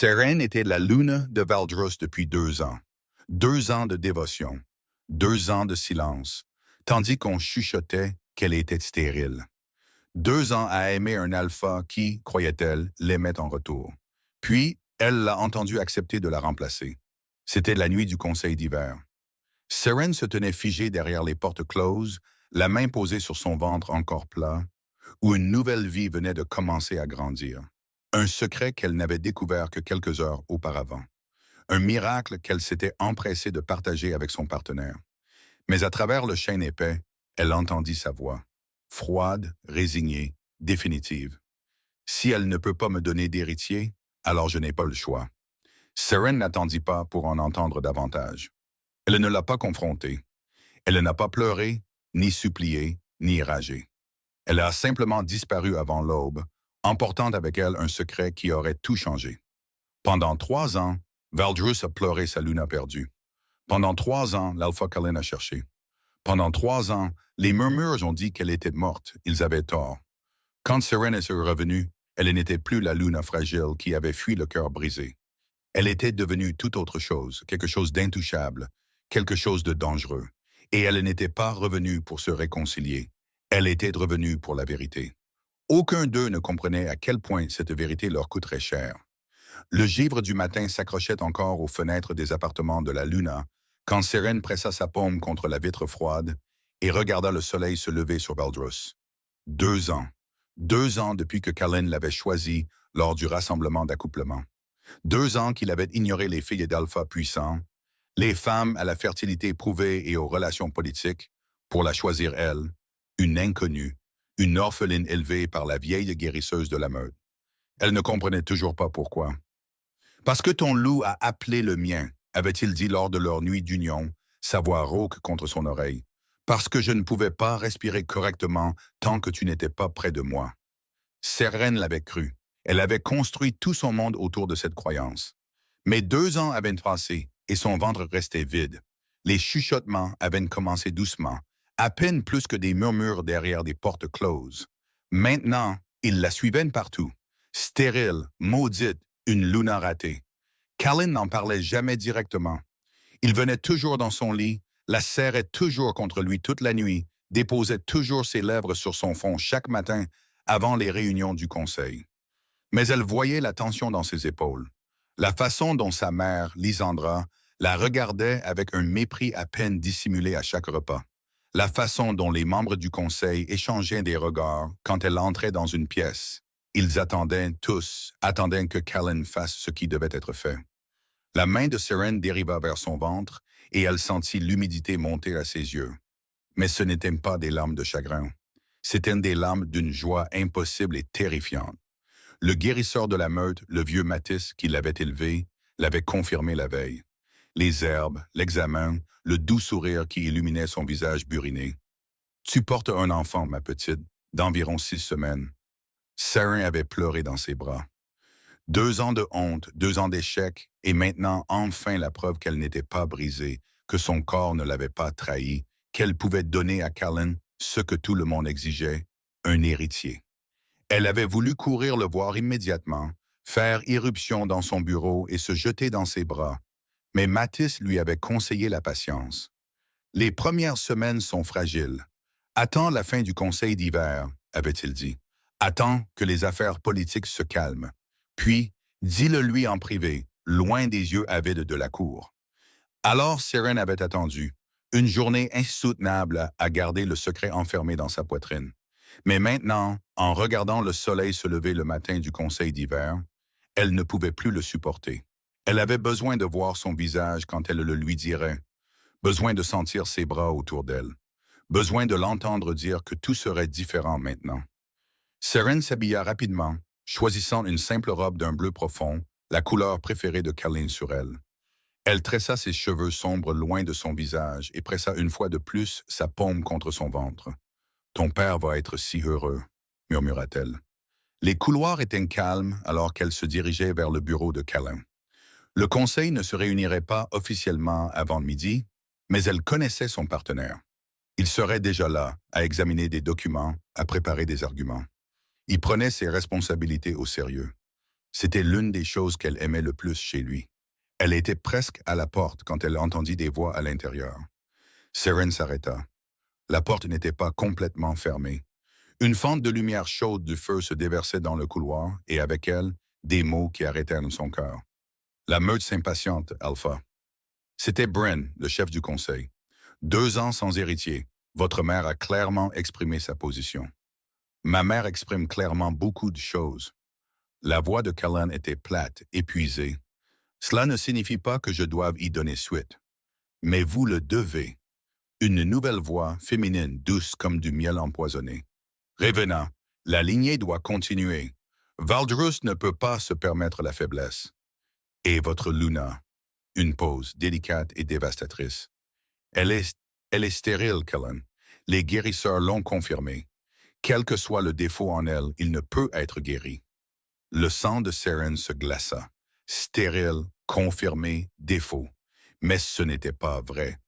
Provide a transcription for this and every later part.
Seren était la lune de Valdros depuis 2 ans. 2 ans de dévotion, 2 ans de silence, tandis qu'on chuchotait qu'elle était stérile. 2 ans à aimer un alpha qui, croyait-elle, l'aimait en retour. Puis, elle l'a entendu accepter de la remplacer. C'était la nuit du conseil d'hiver. Seren se tenait figée derrière les portes closes, la main posée sur son ventre encore plat, où une nouvelle vie venait de commencer à grandir. Un secret qu'elle n'avait découvert que quelques heures auparavant. Un miracle qu'elle s'était empressée de partager avec son partenaire. Mais à travers le chêne épais, elle entendit sa voix. Froide, résignée, définitive. Si elle ne peut pas me donner d'héritier, alors je n'ai pas le choix. Seren n'attendit pas pour en entendre davantage. Elle ne l'a pas confronté. Elle n'a pas pleuré, ni supplié, ni ragé. Elle a simplement disparu avant l'aube, emportant avec elle un secret qui aurait tout changé. Pendant 3 ans, Valdrus a pleuré sa Luna perdue. Pendant 3 ans, l'Alpha Kalin a cherché. Pendant 3 ans, les murmures ont dit qu'elle était morte. Ils avaient tort. Quand Seren est revenue, elle n'était plus la Luna fragile qui avait fui le cœur brisé. Elle était devenue tout autre chose, quelque chose d'intouchable, quelque chose de dangereux. Et elle n'était pas revenue pour se réconcilier. Elle était revenue pour la vérité. Aucun d'eux ne comprenait à quel point cette vérité leur coûterait cher. Le givre du matin s'accrochait encore aux fenêtres des appartements de la Luna quand Seren pressa sa paume contre la vitre froide et regarda le soleil se lever sur Valdros. 2 ans. 2 ans depuis que Kalin l'avait choisi lors du rassemblement d'accouplement. 2 ans qu'il avait ignoré les filles d'alpha puissants, les femmes à la fertilité prouvée et aux relations politiques, pour la choisir elle, une inconnue, une orpheline élevée par la vieille guérisseuse de la meute. Elle ne comprenait toujours pas pourquoi. Parce que ton loup a appelé le mien, avait-il dit lors de leur nuit d'union, sa voix rauque contre son oreille. Parce que je ne pouvais pas respirer correctement tant que tu n'étais pas près de moi. Seren l'avait cru. Elle avait construit tout son monde autour de cette croyance. Mais 2 ans avaient passé et son ventre restait vide. Les chuchotements avaient commencé doucement, à peine plus que des murmures derrière des portes closes. Maintenant, ils la suivaient partout. Stérile, maudite, une Luna ratée. Kalin n'en parlait jamais directement. Il venait toujours dans son lit, la serrait toujours contre lui toute la nuit, déposait toujours ses lèvres sur son front chaque matin avant les réunions du conseil. Mais elle voyait la tension dans ses épaules. La façon dont sa mère, Lysandra, la regardait avec un mépris à peine dissimulé à chaque repas. La façon dont les membres du conseil échangeaient des regards quand elle entrait dans une pièce. Ils attendaient que Kalin fasse ce qui devait être fait. La main de Seren dériva vers son ventre et elle sentit l'humidité monter à ses yeux. Mais ce n'étaient pas des larmes de chagrin. C'étaient des larmes d'une joie impossible et terrifiante. Le guérisseur de la meute, le vieux Matisse qui l'avait élevé, l'avait confirmé la veille. Les herbes, l'examen, le doux sourire qui illuminait son visage buriné. « Tu portes un enfant, ma petite, d'environ 6 semaines. » Seren avait pleuré dans ses bras. 2 ans de honte, 2 ans d'échec, et maintenant enfin la preuve qu'elle n'était pas brisée, que son corps ne l'avait pas trahi, qu'elle pouvait donner à Kalin ce que tout le monde exigeait, un héritier. Elle avait voulu courir le voir immédiatement, faire irruption dans son bureau et se jeter dans ses bras. Mais Matisse lui avait conseillé la patience. Les premières semaines sont fragiles. Attends la fin du conseil d'hiver, avait-il dit. Attends que les affaires politiques se calment. Puis, dis-le lui en privé, loin des yeux avides de la cour. Alors Seren avait attendu, une journée insoutenable à garder le secret enfermé dans sa poitrine. Mais maintenant, en regardant le soleil se lever le matin du conseil d'hiver, elle ne pouvait plus le supporter. Elle avait besoin de voir son visage quand elle le lui dirait, besoin de sentir ses bras autour d'elle, besoin de l'entendre dire que tout serait différent maintenant. Seren s'habilla rapidement, choisissant une simple robe d'un bleu profond, la couleur préférée de Kalin sur elle. Elle tressa ses cheveux sombres loin de son visage et pressa une fois de plus sa paume contre son ventre. « Ton père va être si heureux, » murmura-t-elle. Les couloirs étaient calmes alors qu'elle se dirigeait vers le bureau de Kalin. Le conseil ne se réunirait pas officiellement avant midi, mais elle connaissait son partenaire. Il serait déjà là, à examiner des documents, à préparer des arguments. Il prenait ses responsabilités au sérieux. C'était l'une des choses qu'elle aimait le plus chez lui. Elle était presque à la porte quand elle entendit des voix à l'intérieur. Seren s'arrêta. La porte n'était pas complètement fermée. Une fente de lumière chaude du feu se déversait dans le couloir et avec elle, des mots qui arrêtèrent son cœur. La meute s'impatiente, Alpha. C'était Bren, le chef du conseil. 2 ans sans héritier. Votre mère a clairement exprimé sa position. Ma mère exprime clairement beaucoup de choses. La voix de Callan était plate, épuisée. Cela ne signifie pas que je doive y donner suite. Mais vous le devez. Une nouvelle voix, féminine, douce comme du miel empoisonné. Revenant, la lignée doit continuer. Valdrus ne peut pas se permettre la faiblesse. Et votre Luna, une pause délicate et dévastatrice. Elle est stérile, Callan. Les guérisseurs l'ont confirmé. Quel que soit le défaut en elle, il ne peut être guéri. Le sang de Seren se glaça. Stérile, confirmé, défaut. Mais ce n'était pas vrai.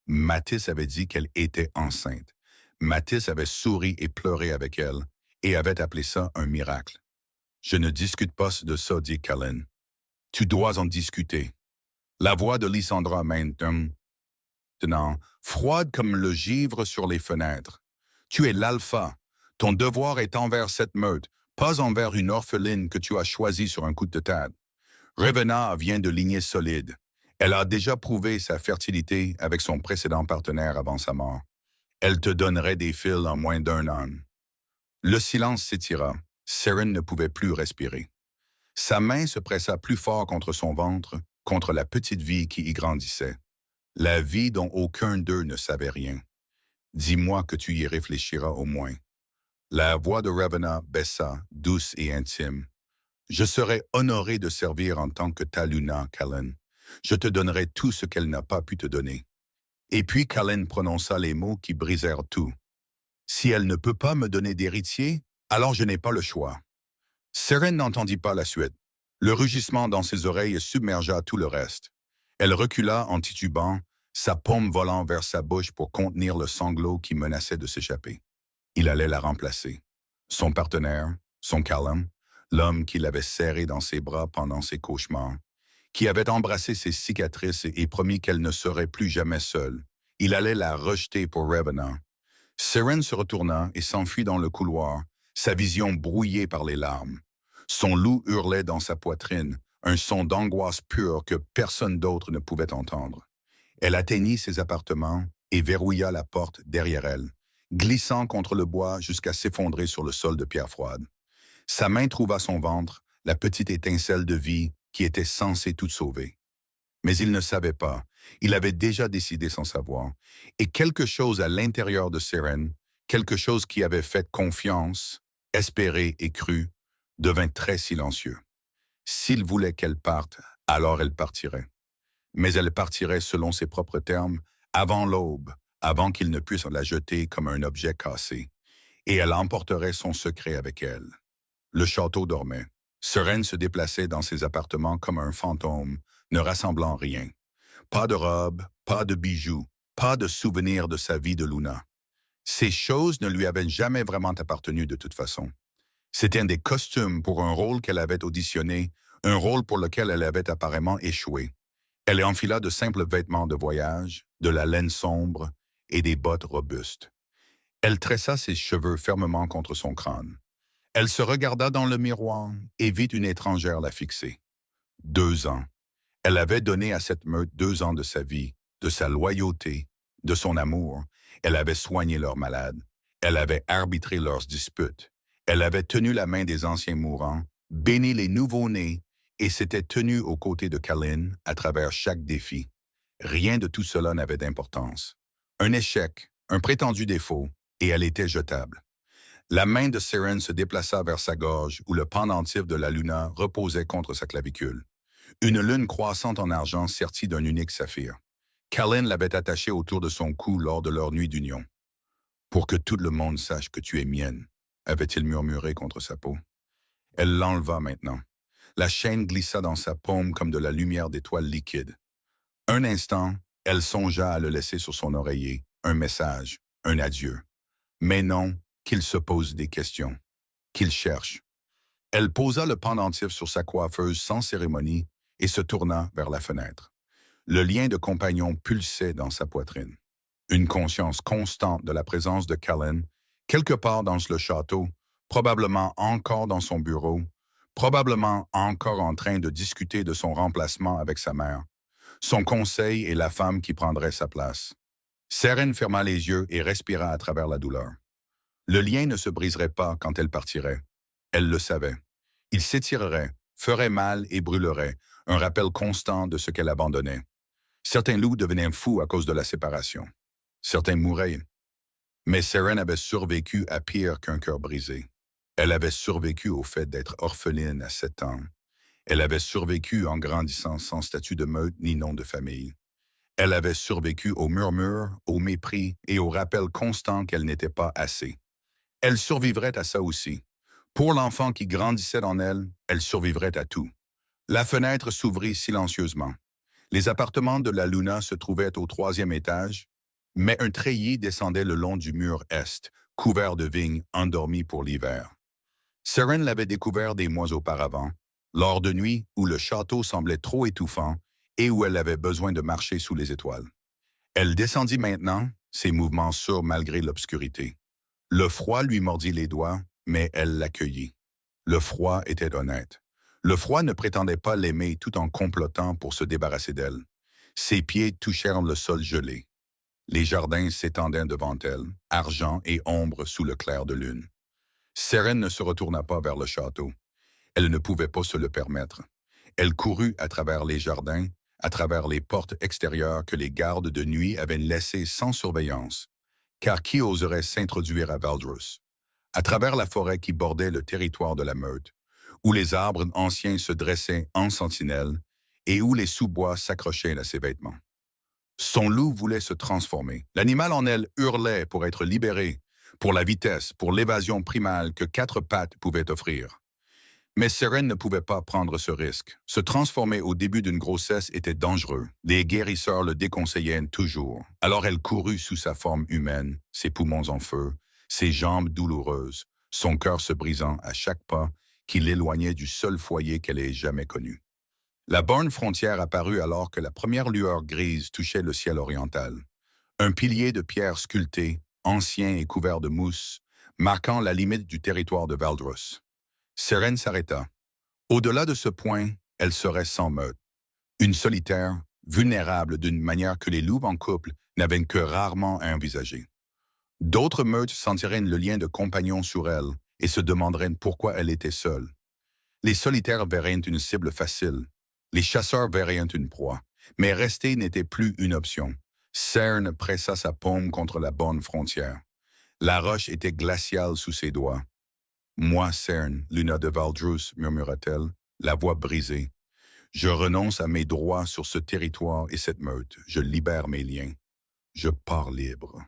Matisse avait dit qu'elle était enceinte. Matisse avait souri et pleuré avec elle, et avait appelé ça un miracle. Je ne discute pas de ça, dit Callan. Tu dois en discuter. La voix de Lysandra maintenant, froide comme le givre sur les fenêtres. Tu es l'alpha. Ton devoir est envers cette meute, pas envers une orpheline que tu as choisie sur un coup de tête. Revenant vient de lignée solide. Elle a déjà prouvé sa fertilité avec son précédent partenaire avant sa mort. Elle te donnerait des fils en moins d'1 an. Le silence s'étira. Seren ne pouvait plus respirer. Sa main se pressa plus fort contre son ventre, contre la petite vie qui y grandissait. La vie dont aucun d'eux ne savait rien. Dis-moi que tu y réfléchiras au moins. La voix de Ravenna baissa, douce et intime. Je serai honoré de servir en tant que ta Luna, Callan. Je te donnerai tout ce qu'elle n'a pas pu te donner. Et puis Callan prononça les mots qui brisèrent tout. Si elle ne peut pas me donner d'héritier, alors je n'ai pas le choix. Seren n'entendit pas la suite. Le rugissement dans ses oreilles submergea tout le reste. Elle recula en titubant, sa paume volant vers sa bouche pour contenir le sanglot qui menaçait de s'échapper. Il allait la remplacer. Son partenaire, son Callum, l'homme qui l'avait serré dans ses bras pendant ses cauchemars, qui avait embrassé ses cicatrices et promis qu'elle ne serait plus jamais seule. Il allait la rejeter pour Revenant. Seren se retourna et s'enfuit dans le couloir, sa vision brouillée par les larmes. Son loup hurlait dans sa poitrine, un son d'angoisse pure que personne d'autre ne pouvait entendre. Elle atteignit ses appartements et verrouilla la porte derrière elle, glissant contre le bois jusqu'à s'effondrer sur le sol de pierre froide. Sa main trouva son ventre, la petite étincelle de vie qui était censée tout sauver. Mais il ne savait pas, il avait déjà décidé sans savoir, et quelque chose à l'intérieur de Seren, quelque chose qui avait fait confiance, espéré et cru, devint très silencieux. S'il voulait qu'elle parte, alors elle partirait. Mais elle partirait selon ses propres termes, avant l'aube, avant qu'il ne puisse la jeter comme un objet cassé, et elle emporterait son secret avec elle. Le château dormait. Seren se déplaçait dans ses appartements comme un fantôme, ne rassemblant rien. Pas de robe, pas de bijoux, pas de souvenirs de sa vie de Luna. Ces choses ne lui avaient jamais vraiment appartenu de toute façon. C'était des costumes pour un rôle qu'elle avait auditionné, un rôle pour lequel elle avait apparemment échoué. Elle enfila de simples vêtements de voyage, de la laine sombre et des bottes robustes. Elle tressa ses cheveux fermement contre son crâne. Elle se regarda dans le miroir et vit une étrangère la fixer. 2 ans. Elle avait donné à cette meute 2 ans de sa vie, de sa loyauté, de son amour. Elle avait soigné leurs malades. Elle avait arbitré leurs disputes. Elle avait tenu la main des anciens mourants, béni les nouveau-nés et s'était tenue aux côtés de Callan à travers chaque défi. Rien de tout cela n'avait d'importance. Un échec, un prétendu défaut, et elle était jetable. La main de Seren se déplaça vers sa gorge où le pendentif de la Luna reposait contre sa clavicule. Une lune croissante en argent sertie d'un unique saphir. Callan l'avait attachée autour de son cou lors de leur nuit d'union. « Pour que tout le monde sache que tu es mienne », avait-il murmuré contre sa peau. Elle l'enleva maintenant. La chaîne glissa dans sa paume comme de la lumière d'étoiles liquides. Un instant, elle songea à le laisser sur son oreiller, un message, un adieu. Mais non, qu'il se pose des questions, qu'il cherche. Elle posa le pendentif sur sa coiffeuse sans cérémonie et se tourna vers la fenêtre. Le lien de compagnon pulsait dans sa poitrine. Une conscience constante de la présence de Callan, quelque part dans le château, probablement encore dans son bureau, probablement encore en train de discuter de son remplacement avec sa mère, son conseil et la femme qui prendrait sa place. Seren ferma les yeux et respira à travers la douleur. Le lien ne se briserait pas quand elle partirait. Elle le savait. Il s'étirerait, ferait mal et brûlerait, un rappel constant de ce qu'elle abandonnait. Certains loups devenaient fous à cause de la séparation. Certains mouraient. Mais Seren avait survécu à pire qu'un cœur brisé. Elle avait survécu au fait d'être orpheline à 7 ans. Elle avait survécu en grandissant sans statut de meute ni nom de famille. Elle avait survécu aux murmures, au mépris et au rappel constant qu'elle n'était pas assez. Elle survivrait à ça aussi. Pour l'enfant qui grandissait en elle, elle survivrait à tout. La fenêtre s'ouvrit silencieusement. Les appartements de la Luna se trouvaient au 3e étage, mais un treillis descendait le long du mur est, couvert de vignes endormies pour l'hiver. Seren l'avait découvert des mois auparavant, lors de nuits où le château semblait trop étouffant et où elle avait besoin de marcher sous les étoiles. Elle descendit maintenant, ses mouvements sûrs malgré l'obscurité. Le froid lui mordit les doigts, mais elle l'accueillit. Le froid était honnête. Le froid ne prétendait pas l'aimer tout en complotant pour se débarrasser d'elle. Ses pieds touchèrent le sol gelé. Les jardins s'étendaient devant elle, argent et ombre sous le clair de lune. Seren ne se retourna pas vers le château. Elle ne pouvait pas se le permettre. Elle courut à travers les jardins, à travers les portes extérieures que les gardes de nuit avaient laissées sans surveillance. Car qui oserait s'introduire à Valdros? À travers la forêt qui bordait le territoire de la meute, où les arbres anciens se dressaient en sentinelle et où les sous-bois s'accrochaient à ses vêtements. Son loup voulait se transformer. L'animal en elle hurlait pour être libéré, pour la vitesse, pour l'évasion primale que 4 pattes pouvaient offrir. Mais Seren ne pouvait pas prendre ce risque. Se transformer au début d'une grossesse était dangereux. Les guérisseurs le déconseillaient toujours. Alors elle courut sous sa forme humaine, ses poumons en feu, ses jambes douloureuses, son cœur se brisant à chaque pas qui l'éloignait du seul foyer qu'elle ait jamais connu. La borne frontière apparut alors que la première lueur grise touchait le ciel oriental. Un pilier de pierre sculpté, ancien et couvert de mousse, marquant la limite du territoire de Valdros. Seren s'arrêta. Au-delà de ce point, elle serait sans meute. Une solitaire, vulnérable d'une manière que les loups en couple n'avaient que rarement à envisager. D'autres meutes sentiraient le lien de compagnon sur elle et se demanderaient pourquoi elle était seule. Les solitaires verraient une cible facile. Les chasseurs verraient une proie. Mais rester n'était plus une option. Seren pressa sa paume contre la borne frontière. La roche était glaciale sous ses doigts. Moi, Seren, Luna de Valdros, murmura-t-elle, la voix brisée. Je renonce à mes droits sur ce territoire et cette meute. Je libère mes liens. Je pars libre.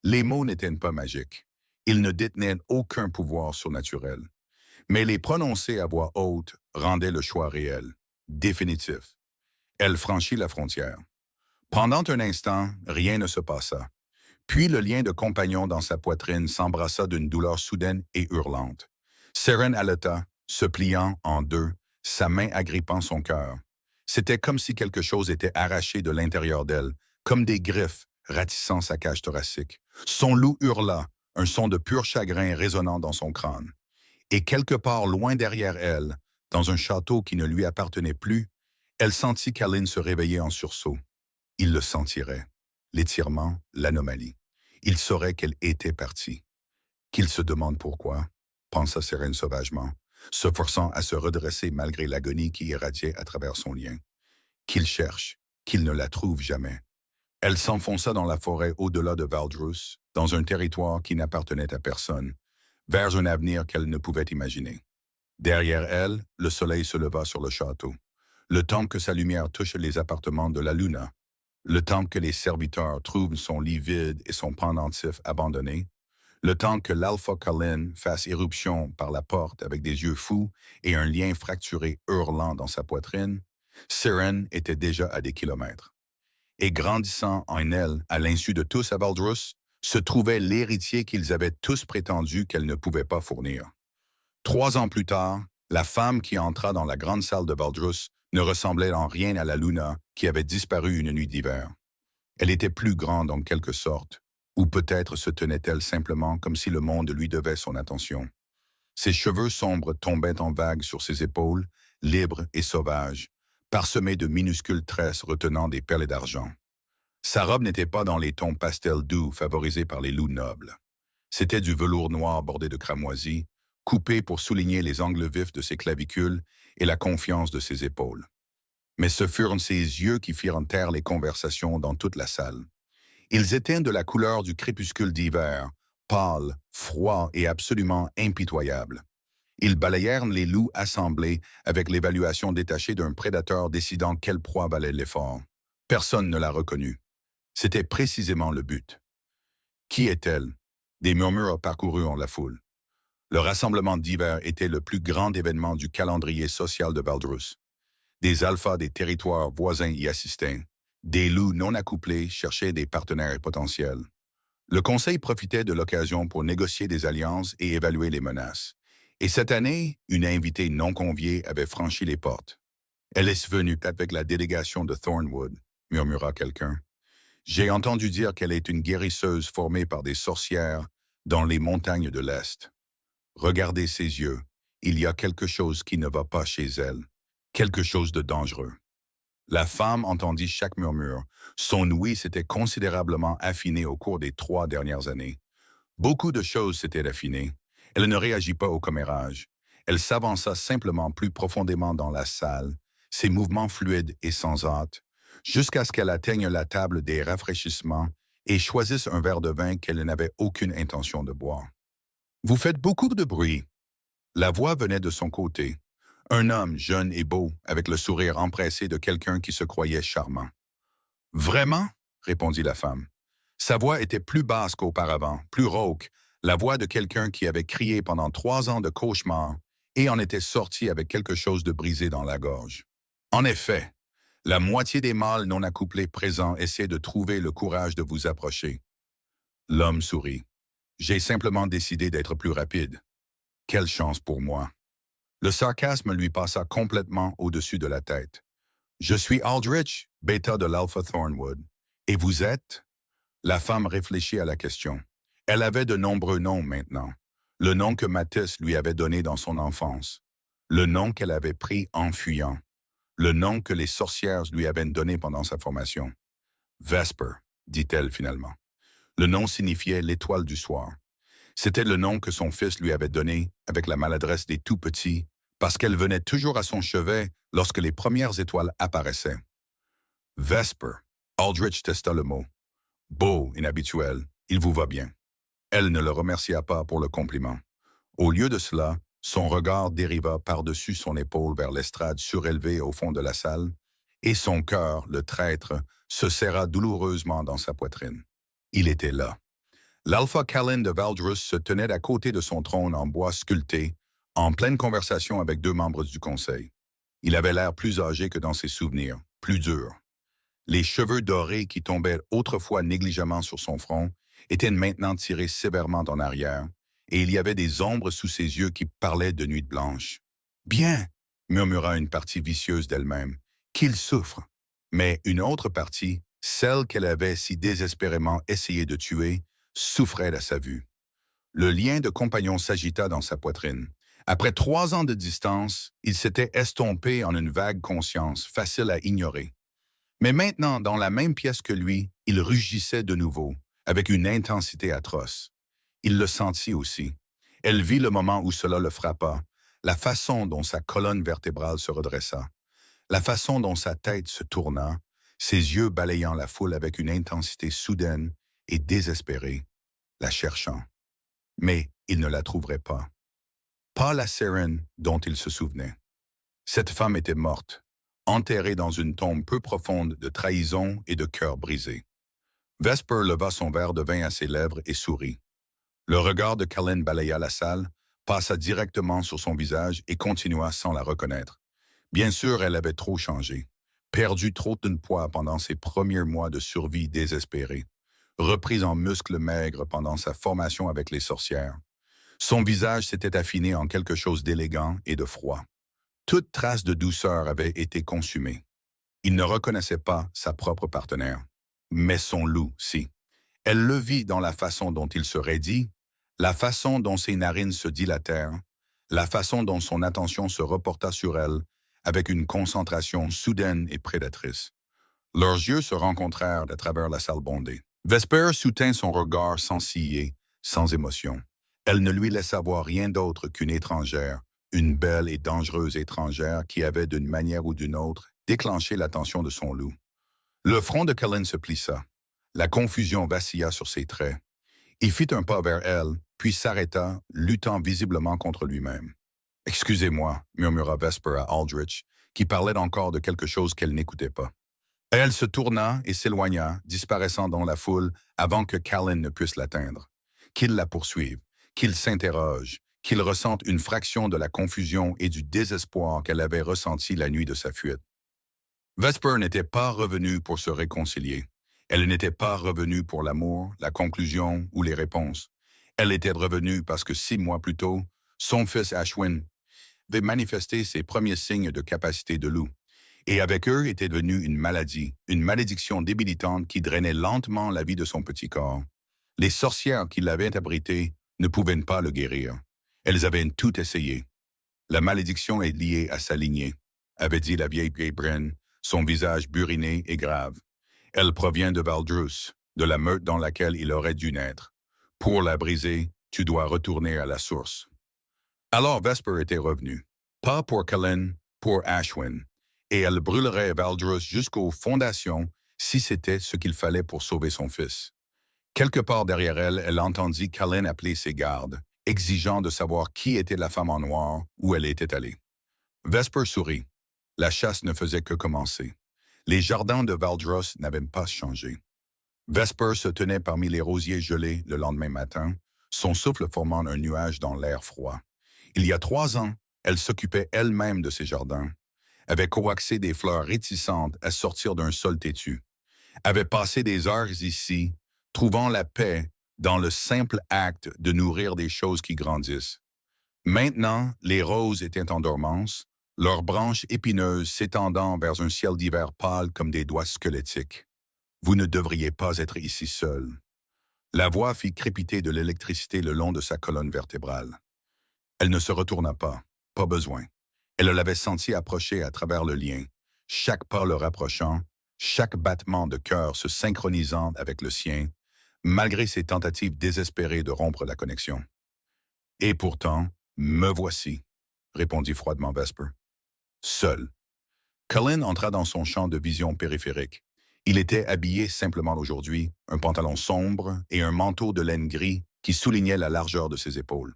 Les mots n'étaient pas magiques. Ils ne détenaient aucun pouvoir surnaturel. Mais les prononcer à voix haute rendait le choix réel, définitif. Elle franchit la frontière. Pendant un instant, rien ne se passa. Puis le lien de compagnon dans sa poitrine s'embrassa d'une douleur soudaine et hurlante. Seren haleta, se pliant en deux, sa main agrippant son cœur. C'était comme si quelque chose était arraché de l'intérieur d'elle, comme des griffes ratissant sa cage thoracique. Son loup hurla, un son de pur chagrin résonnant dans son crâne. Et quelque part loin derrière elle, dans un château qui ne lui appartenait plus, elle sentit Callan se réveiller en sursaut. Il le sentirait. L'étirement, l'anomalie. Il saurait qu'elle était partie. Qu'il se demande pourquoi, pensa Seren sauvagement, se forçant à se redresser malgré l'agonie qui irradiait à travers son lien. Qu'il cherche, qu'il ne la trouve jamais. Elle s'enfonça dans la forêt au-delà de Valdros, dans un territoire qui n'appartenait à personne, vers un avenir qu'elle ne pouvait imaginer. Derrière elle, le soleil se leva sur le château. Le temps que sa lumière touche les appartements de la Luna, le temps que les serviteurs trouvent son lit vide et son pendentif abandonné, le temps que l'Alpha Callan fasse éruption par la porte avec des yeux fous et un lien fracturé hurlant dans sa poitrine, Seren était déjà à des kilomètres. Et grandissant en elle, à l'insu de tous à Valdros, se trouvait l'héritier qu'ils avaient tous prétendu qu'elle ne pouvait pas fournir. 3 ans plus tard, La femme qui entra dans la grande salle de Valdrus ne ressemblait en rien à la Luna qui avait disparu une nuit d'hiver. Elle était plus grande en quelque sorte, ou peut-être se tenait-elle simplement comme si le monde lui devait son attention. Ses cheveux sombres tombaient en vagues sur ses épaules, libres et sauvages, parsemés de minuscules tresses retenant des perles d'argent. Sa robe n'était pas dans les tons pastel doux favorisés par les loups nobles. C'était du velours noir bordé de cramoisie, coupé pour souligner les angles vifs de ses clavicules et la confiance de ses épaules. Mais ce furent ses yeux qui firent taire les conversations dans toute la salle. Ils étaient de la couleur du crépuscule d'hiver, pâles, froids et absolument impitoyables. Ils balayèrent les loups assemblés avec l'évaluation détachée d'un prédateur décidant quelle proie valait l'effort. Personne ne la reconnut. C'était précisément le but. Qui est-elle? Des murmures parcoururent la foule. Le rassemblement d'hiver était le plus grand événement du calendrier social de Valdrus. Des alphas des territoires voisins y assistaient. Des loups non accouplés cherchaient des partenaires potentiels. Le Conseil profitait de l'occasion pour négocier des alliances et évaluer les menaces. Et cette année, une invitée non conviée avait franchi les portes. « Elle est venue avec la délégation de Thornwood », murmura quelqu'un. « J'ai entendu dire qu'elle est une guérisseuse formée par des sorcières dans les montagnes de l'Est. Regardez ses yeux. Il y a quelque chose qui ne va pas chez elle. Quelque chose de dangereux. » La femme entendit chaque murmure. Son ouïe s'était considérablement affinée au cours des 3 dernières années. Beaucoup de choses s'étaient affinées. Elle ne réagit pas au commérage. Elle s'avança simplement plus profondément dans la salle, ses mouvements fluides et sans hâte, jusqu'à ce qu'elle atteigne la table des rafraîchissements et choisisse un verre de vin qu'elle n'avait aucune intention de boire. « Vous faites beaucoup de bruit. » La voix venait de son côté. Un homme jeune et beau, avec le sourire empressé de quelqu'un qui se croyait charmant. « Vraiment? » répondit la femme. Sa voix était plus basse qu'auparavant, plus rauque, la voix de quelqu'un qui avait crié pendant 3 ans de cauchemar et en était sorti avec quelque chose de brisé dans la gorge. En effet, la moitié des mâles non accouplés présents essaient de trouver le courage de vous approcher. L'homme sourit. « J'ai simplement décidé d'être plus rapide. Quelle chance pour moi. » Le sarcasme lui passa complètement au-dessus de la tête. « Je suis Aldrich, bêta de l'Alpha Thornwood. Et vous êtes? » La femme réfléchit à la question. Elle avait de nombreux noms maintenant. Le nom que Matisse lui avait donné dans son enfance. Le nom qu'elle avait pris en fuyant. Le nom que les sorcières lui avaient donné pendant sa formation. « Vesper », dit-elle finalement. Le nom signifiait l'étoile du soir. C'était le nom que son fils lui avait donné avec la maladresse des tout-petits, parce qu'elle venait toujours à son chevet lorsque les premières étoiles apparaissaient. Vesper. Aldrich testa le mot. Beau, inhabituel, il vous va bien. Elle ne le remercia pas pour le compliment. Au lieu de cela, son regard dériva par-dessus son épaule vers l'estrade surélevée au fond de la salle, et son cœur, le traître, se serra douloureusement dans sa poitrine. Il était là. L'Alpha Callan de Valdrus se tenait à côté de son trône en bois sculpté, en pleine conversation avec 2 membres du conseil. Il avait l'air plus âgé que dans ses souvenirs, plus dur. Les cheveux dorés qui tombaient autrefois négligemment sur son front étaient maintenant tirés sévèrement en arrière, et il y avait des ombres sous ses yeux qui parlaient de nuit blanche. « Bien, » murmura une partie vicieuse d'elle-même, « qu'il souffre. » Mais une autre partie, celle qu'elle avait si désespérément essayé de tuer, souffrait à sa vue. Le lien de compagnon s'agita dans sa poitrine. Après 3 ans de distance, il s'était estompé en une vague conscience, facile à ignorer. Mais maintenant, dans la même pièce que lui, il rugissait de nouveau, avec une intensité atroce. Il le sentit aussi. Elle vit le moment où cela le frappa, la façon dont sa colonne vertébrale se redressa, la façon dont sa tête se tourna, ses yeux balayant la foule avec une intensité soudaine et désespérée, la cherchant. Mais il ne la trouverait pas. Pas la Seren dont il se souvenait. Cette femme était morte, enterrée dans une tombe peu profonde de trahison et de cœur brisé. Vesper leva son verre de vin à ses lèvres et sourit. Le regard de Callan balaya la salle, passa directement sur son visage et continua sans la reconnaître. Bien sûr, elle avait trop changé, perdu trop de poids pendant ses premiers mois de survie désespérée, reprise en muscles maigres pendant sa formation avec les sorcières. Son visage s'était affiné en quelque chose d'élégant et de froid. Toute trace de douceur avait été consumée. Il ne reconnaissait pas sa propre partenaire. Mais son loup, si. Elle le vit dans la façon dont il se raidit, la façon dont ses narines se dilatèrent, la façon dont son attention se reporta sur elle avec une concentration soudaine et prédatrice. Leurs yeux se rencontrèrent à travers la salle bondée. Vesper soutint son regard sans ciller, sans émotion. Elle ne lui laissa voir rien d'autre qu'une étrangère, une belle et dangereuse étrangère qui avait d'une manière ou d'une autre déclenché l'attention de son loup. Le front de Cullen se plissa. La confusion vacilla sur ses traits. Il fit un pas vers elle, puis s'arrêta, luttant visiblement contre lui-même. « Excusez-moi », murmura Vesper à Aldrich, qui parlait encore de quelque chose qu'elle n'écoutait pas. Elle se tourna et s'éloigna, disparaissant dans la foule avant que Callan ne puisse l'atteindre. Qu'il la poursuive, qu'il s'interroge, qu'il ressente une fraction de la confusion et du désespoir qu'elle avait ressenti la nuit de sa fuite. Vesper n'était pas revenue pour se réconcilier. Elle n'était pas revenue pour l'amour, la conclusion ou les réponses. Elle était revenue parce que 6 mois plus tôt, son fils Ashwin avait manifesté ses premiers signes de capacité de loup. Et avec eux était venue une maladie, une malédiction débilitante qui drainait lentement la vie de son petit corps. Les sorcières qui l'avaient abrité ne pouvaient pas le guérir. Elles avaient tout essayé. La malédiction est liée à sa lignée, avait dit la vieille Bren, son visage buriné et grave. Elle provient de Valdrus, de la meute dans laquelle il aurait dû naître. Pour la briser, tu dois retourner à la source. Alors Vesper était revenue. Pas pour Cullen, pour Ashwin. Et elle brûlerait Valdrus jusqu'aux fondations si c'était ce qu'il fallait pour sauver son fils. Quelque part derrière elle, elle entendit Cullen appeler ses gardes, exigeant de savoir qui était la femme en noir, où elle était allée. Vesper sourit. La chasse ne faisait que commencer. Les jardins de Valdrus n'avaient pas changé. Vesper se tenait parmi les rosiers gelés le lendemain matin, son souffle formant un nuage dans l'air froid. Il y a 3 ans, elle s'occupait elle-même de ces jardins, avait coaxé des fleurs réticentes à sortir d'un sol têtu, avait passé des heures ici, trouvant la paix dans le simple acte de nourrir des choses qui grandissent. Maintenant, les roses étaient en dormance, leurs branches épineuses s'étendant vers un ciel d'hiver pâle comme des doigts squelettiques. Vous ne devriez pas être ici seul. La voix fit crépiter de l'électricité le long de sa colonne vertébrale. Elle ne se retourna pas, pas besoin. Elle l'avait senti approcher à travers le lien, chaque pas le rapprochant, chaque battement de cœur se synchronisant avec le sien, malgré ses tentatives désespérées de rompre la connexion. Et pourtant, me voici, répondit froidement Vesper. Seul. Cullen entra dans son champ de vision périphérique. Il était habillé simplement aujourd'hui, un pantalon sombre et un manteau de laine gris qui soulignait la largeur de ses épaules.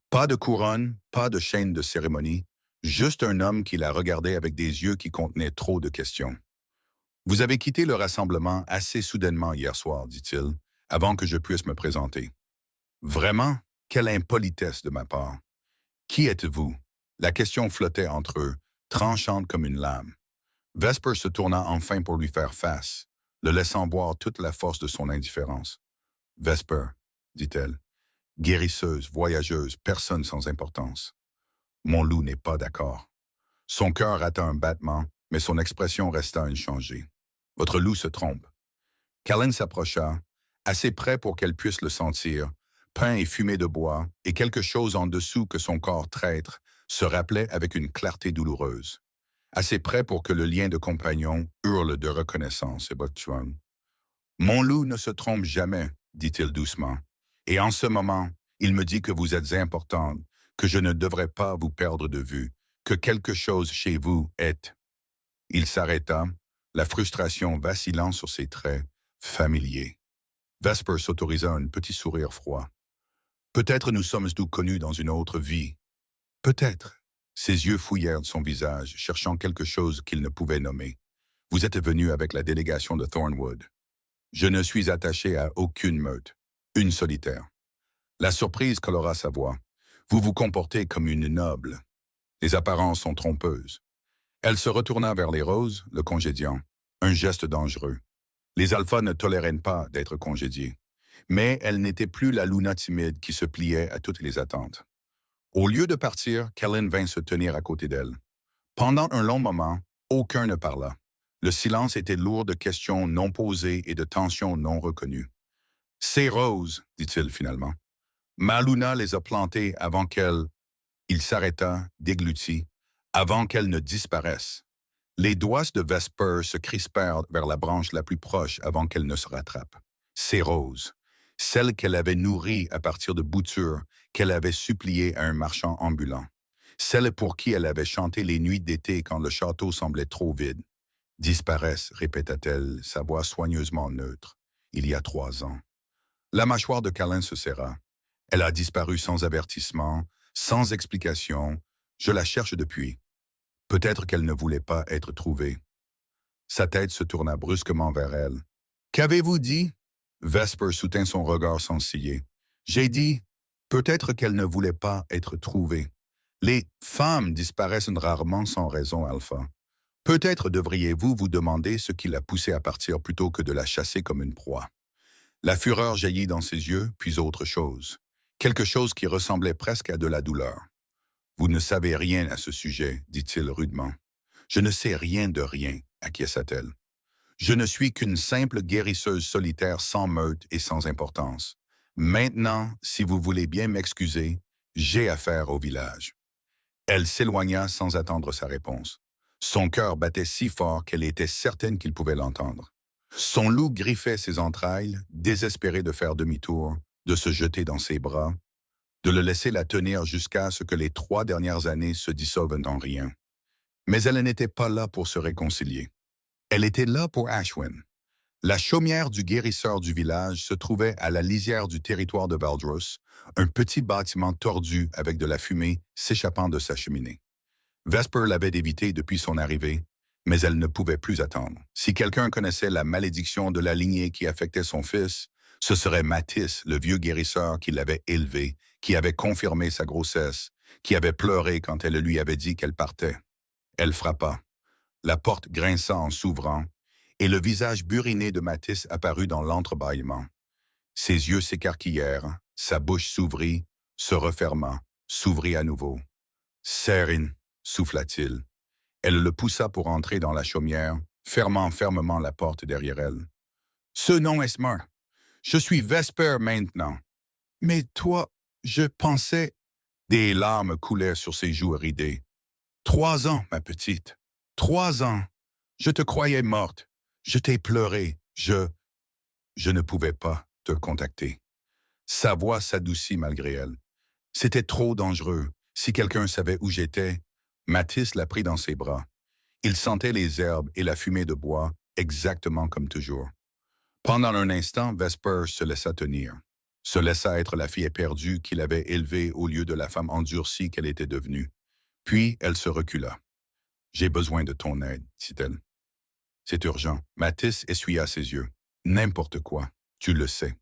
Pas de couronne, pas de chaîne de cérémonie, juste un homme qui la regardait avec des yeux qui contenaient trop de questions. « Vous avez quitté le rassemblement assez soudainement hier soir, dit-il, avant que je puisse me présenter. Vraiment, quelle impolitesse de ma part. Qui êtes-vous? La question flottait entre eux, tranchante comme une lame. Vesper se tourna enfin pour lui faire face, le laissant voir toute la force de son indifférence. « Vesper, dit-elle, guérisseuse, voyageuse, personne sans importance. Mon loup n'est pas d'accord. » Son cœur rata un battement, mais son expression resta inchangée. « Votre loup se trompe. » Cullen s'approcha, assez près pour qu'elle puisse le sentir, pain et fumée de bois, et quelque chose en dessous que son corps traître se rappelait avec une clarté douloureuse. Assez près pour que le lien de compagnon hurle de reconnaissance et Botchuan. « Mon loup ne se trompe jamais, dit-il doucement. Et en ce moment, il me dit que vous êtes importante, que je ne devrais pas vous perdre de vue, que quelque chose chez vous est. » Il s'arrêta, la frustration vacillant sur ses traits, familiers. Vesper s'autorisa un petit sourire froid. « Peut-être nous sommes-nous connus dans une autre vie. Peut-être. » Ses yeux fouillèrent son visage, cherchant quelque chose qu'il ne pouvait nommer. « Vous êtes venu avec la délégation de Thornwood. Je ne suis attaché à aucune meute, une solitaire. » La surprise colora sa voix. « Vous vous comportez comme une noble. Les apparences sont trompeuses. » Elle se retourna vers les roses, le congédiant. Un geste dangereux. Les alphas ne toléraient pas d'être congédiés. Mais elle n'était plus la Luna timide qui se pliait à toutes les attentes. Au lieu de partir, Kellen vint se tenir à côté d'elle. Pendant un long moment, aucun ne parla. Le silence était lourd de questions non posées et de tensions non reconnues. Ces roses, dit-il finalement. Ma Luna les a plantées avant qu'elles... Il s'arrêta, déglutit, avant qu'elles ne disparaissent. Les doigts de Vesper se crispèrent vers la branche la plus proche avant qu'elle ne se rattrape. Ces roses, celles qu'elle avait nourries à partir de boutures qu'elle avait suppliées à un marchand ambulant. Celles pour qui elle avait chanté les nuits d'été quand le château semblait trop vide. Disparaissent, répéta-t-elle, sa voix soigneusement neutre. Il y a 3 ans. La mâchoire de Calin se serra. Elle a disparu sans avertissement, sans explication. Je la cherche depuis. Peut-être qu'elle ne voulait pas être trouvée. Sa tête se tourna brusquement vers elle. Qu'avez-vous dit? Vesper soutint son regard sans ciller. J'ai dit, peut-être qu'elle ne voulait pas être trouvée. Les femmes disparaissent rarement sans raison, Alpha. Peut-être devriez-vous vous demander ce qui l'a poussée à partir plutôt que de la chasser comme une proie. La fureur jaillit dans ses yeux, puis autre chose. Quelque chose qui ressemblait presque à de la douleur. Vous ne savez rien à ce sujet, dit-il rudement. Je ne sais rien de rien, acquiesça-t-elle. Je ne suis qu'une simple guérisseuse solitaire sans meute et sans importance. Maintenant, si vous voulez bien m'excuser, j'ai affaire au village. Elle s'éloigna sans attendre sa réponse. Son cœur battait si fort qu'elle était certaine qu'il pouvait l'entendre. Son loup griffait ses entrailles, désespéré de faire demi-tour, de se jeter dans ses bras, de le laisser la tenir jusqu'à ce que les 3 dernières années se dissolvent en rien. Mais elle n'était pas là pour se réconcilier. Elle était là pour Ashwin. La chaumière du guérisseur du village se trouvait à la lisière du territoire de Valdros, un petit bâtiment tordu avec de la fumée s'échappant de sa cheminée. Vesper l'avait évité depuis son arrivée, mais elle ne pouvait plus attendre. Si quelqu'un connaissait la malédiction de la lignée qui affectait son fils, ce serait Matisse, le vieux guérisseur qui l'avait élevé, qui avait confirmé sa grossesse, qui avait pleuré quand elle lui avait dit qu'elle partait. Elle frappa. La porte grinça en s'ouvrant, et le visage buriné de Matisse apparut dans l'entrebâillement. Ses yeux s'écarquillèrent, sa bouche s'ouvrit, se referma, s'ouvrit à nouveau. « Serine » souffla-t-il. Elle le poussa pour entrer dans la chaumière, fermant fermement la porte derrière elle. « Ce nom est Smart. Je suis Vesper maintenant. Mais toi, je pensais... » Des larmes coulaient sur ses joues ridées. « 3 ans, ma petite. 3 ans. Je te croyais morte. Je t'ai pleuré. Je ne pouvais pas te contacter. » Sa voix s'adoucit malgré elle. C'était trop dangereux. Si quelqu'un savait où j'étais, Matisse la prit dans ses bras. Il sentait les herbes et la fumée de bois, exactement comme toujours. Pendant un instant, Vesper se laissa tenir, se laissa être la fille éperdue qu'il avait élevée au lieu de la femme endurcie qu'elle était devenue. Puis elle se recula. « J'ai besoin de ton aide, dit-elle. »« C'est urgent. » Matisse essuya ses yeux. « N'importe quoi. Tu le sais.